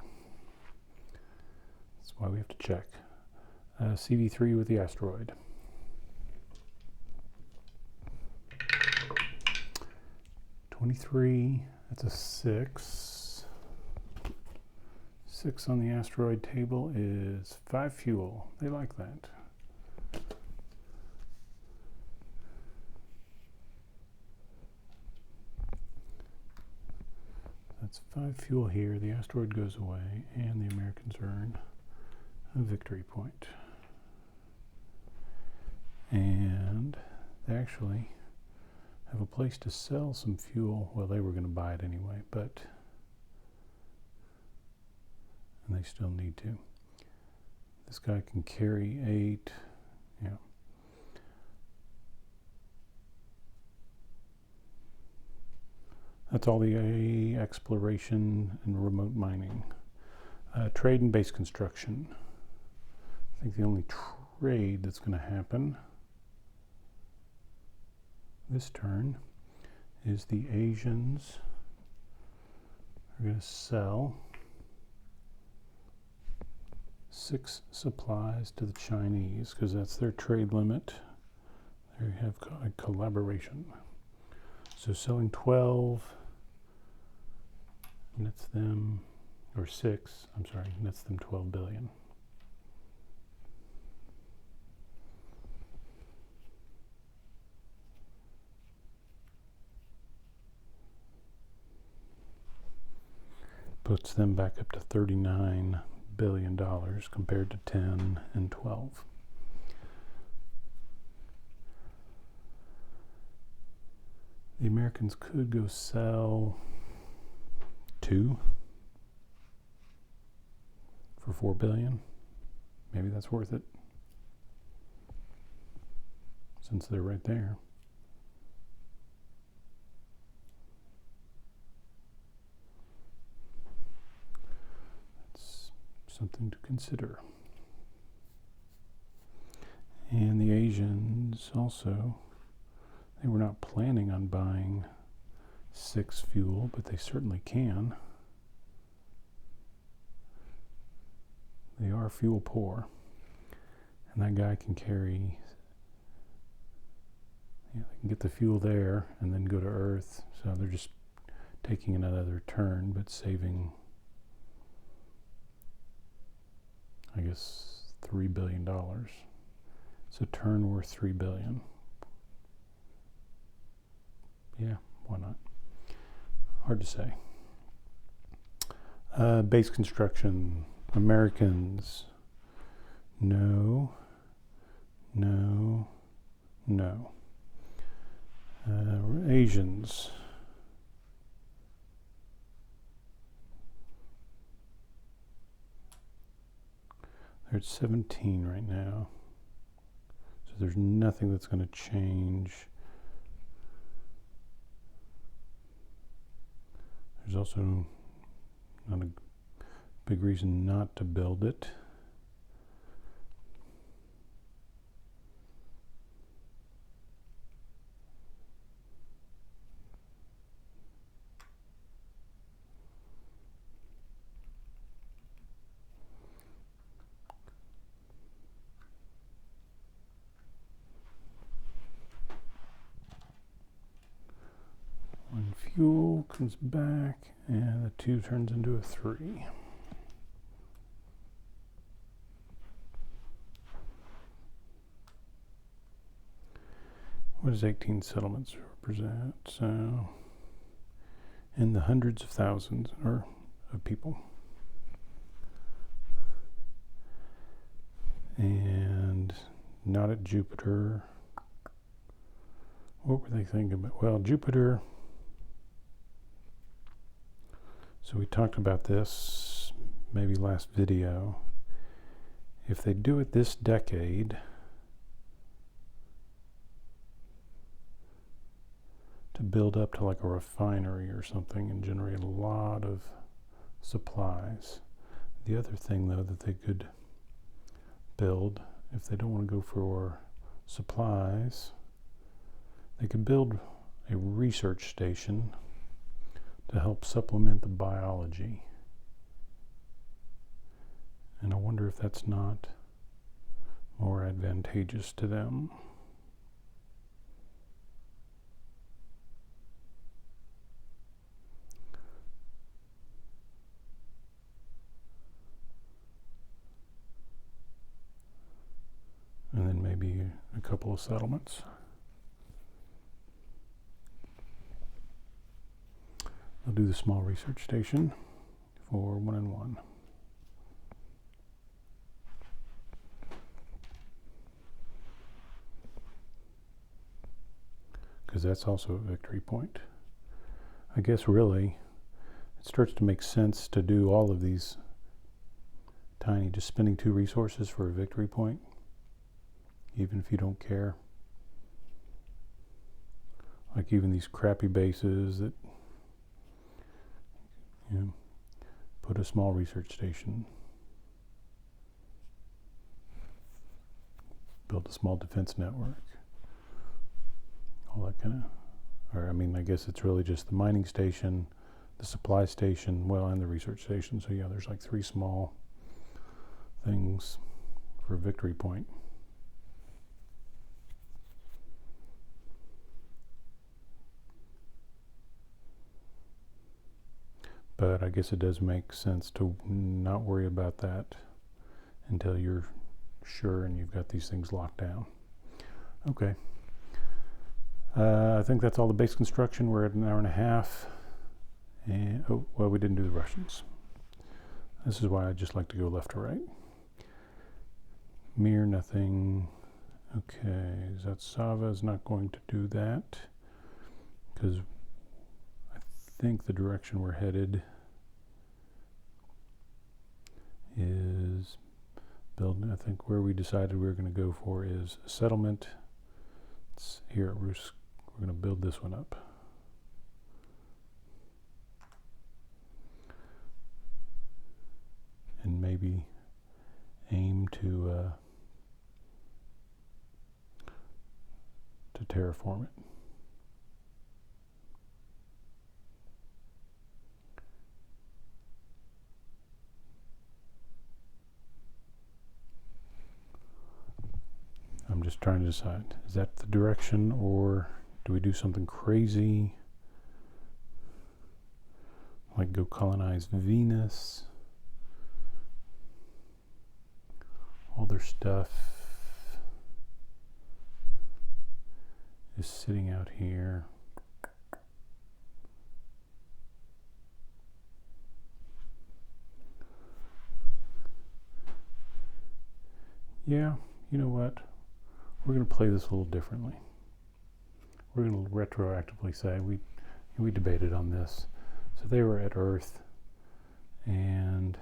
That's why we have to check. CV3 with the asteroid. $23, that's a 6. 6 on the asteroid table is 5 fuel. They like that. That's 5 fuel here. The asteroid goes away, and the Americans earn a victory point. And they actually have a place to sell some fuel. Well, they were going to buy it anyway, and they still need to. This guy can carry 8. Yeah. That's all the exploration and remote mining. Trade and base construction. I think the only trade that's going to happen this turn is the Asians are going to sell 6 supplies to the Chinese because that's their trade limit. There you have a collaboration. So selling 12 nets them, or 6, I'm sorry, nets them 12 billion. Puts them back up to $39 billion compared to 10 and 12. The Americans could go sell 2 for $4 billion. Maybe that's worth it, since they're right there. That's something to consider. And the Asians also, they were not planning on buying 6 fuel, but they certainly can. They are fuel poor, and that guy can carry, they can get the fuel there and then go to Earth, so they're just taking another turn, but saving, I guess, $3 billion. It's a turn worth $3 billion. Yeah, why not? Hard to say. Base construction. Americans. No. No. No. Asians. They're at 17 right now. So there's nothing that's going to change. There's also not a big reason not to build it. When fuel comes back, and the 2 turns into a 3. What is 18 settlements represent? So, in the hundreds of thousands or of people. And not at Jupiter. What were they thinking about? Well, Jupiter. So we talked about this maybe last video. If they do it this decade, to build up to like a refinery or something and generate a lot of supplies. The other thing though that they could build, if they don't want to go for supplies, they could build a research station to help supplement the biology. And I wonder if that's not more advantageous to them. And then maybe a couple of settlements. I'll do the small research station for 1 and 1. Because that's also a victory point. I guess really it starts to make sense to do all of these tiny, just spending 2 resources for a victory point, even if you don't care. Like even these crappy bases that, you know, put a small research station, build a small defense network, all that kind of, or I mean, I guess it's really just the mining station, the supply station, well, and the research station. So yeah, there's like 3 small things for a victory point. But I guess it does make sense to not worry about that until you're sure and you've got these things locked down. Okay. I think that's all the base construction. We're at 1.5 hours. And, oh, well, we didn't do the Russians. This is why I just like to go left to right. Mir, nothing. Okay, Zatsava is not going to do that because I think the direction we're headed is building. I think where we decided we were going to go for is a settlement. It's here at Rusk. We're going to build this one up. And maybe aim to terraform it. I'm just trying to decide, is that the direction or do we do something crazy? Like go colonize Venus? All their stuff is sitting out here. Yeah, you know what? We're going to play this a little differently. We're going to retroactively say we debated on this. So they were at Earth and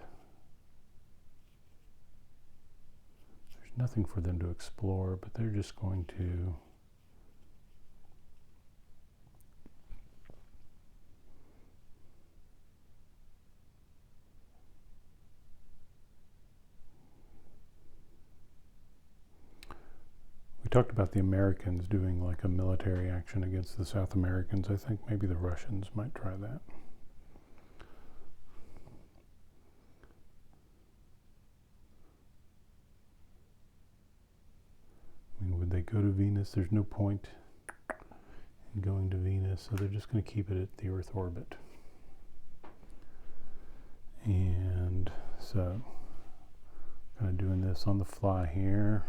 there's nothing for them to explore, but they're just going to we talked about the Americans doing like a military action against the South Americans. I think maybe the Russians might try that. I mean, would they go to Venus? There's no point in going to Venus, so they're just going to keep it at the Earth orbit. And so, kind of doing this on the fly here.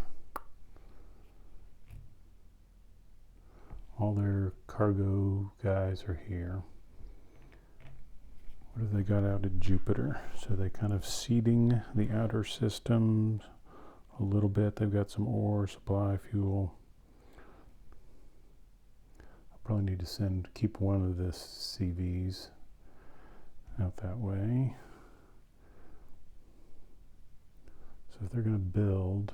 all their cargo guys are here. What have they got out at Jupiter? So they kind of seeding the outer systems a little bit. They've got some ore, supply, fuel. I'll probably need to keep one of the CVs out that way. So if they're going to build,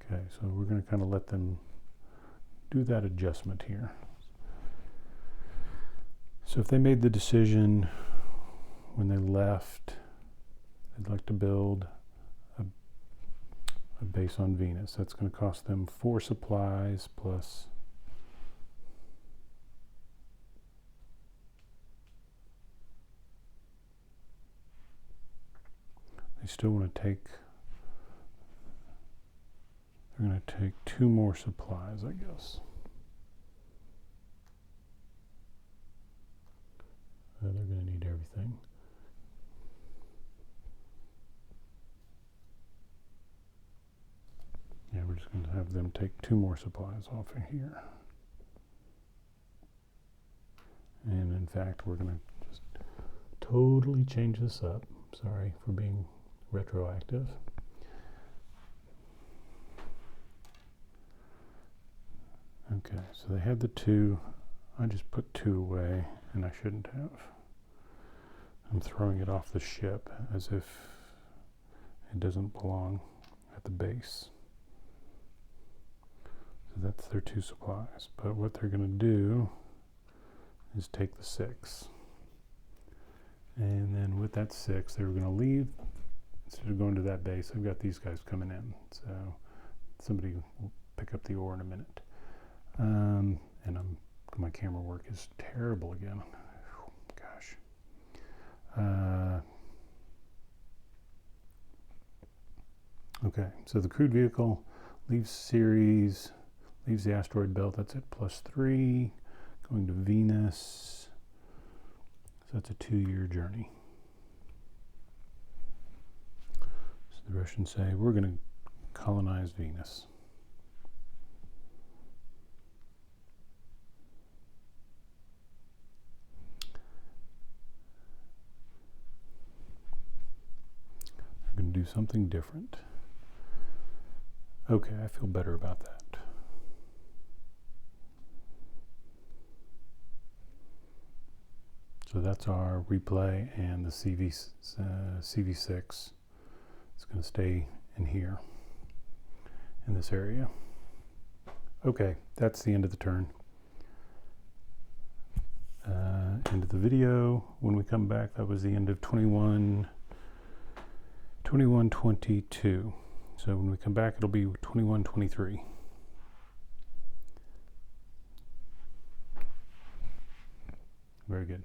okay, so we're going to kind of let them do that adjustment here. So if they made the decision when they left, they'd like to build a base on Venus. That's going to cost them 4 supplies plus they still want to take, they're going to take 2 more supplies, I guess. They're going to need everything. Yeah, we're just going to have them take 2 more supplies off of here. And in fact, we're going to just totally change this up. Sorry for being retroactive. Okay, so they had the 2. I just put 2 away, and I shouldn't have. I'm throwing it off the ship as if it doesn't belong at the base. So that's their 2 supplies. But what they're going to do is take the 6. And then with that 6, they were going to leave. Instead of going to that base, I've got these guys coming in. So somebody will pick up the ore in a minute. And my camera work is terrible again. Gosh. Okay, so the crewed vehicle leaves Ceres, leaves the asteroid belt. That's at +3. Going to Venus. So that's a 2-year journey. So the Russians say, we're going to colonize Venus. They're going to do something different. Okay, I feel better about that. So that's our replay, and the CV6 is going to stay in here, in this area. Okay, that's the end of the turn. End of the video. When we come back, that was the end of 2122. So when we come back, it'll be 2123. Very good.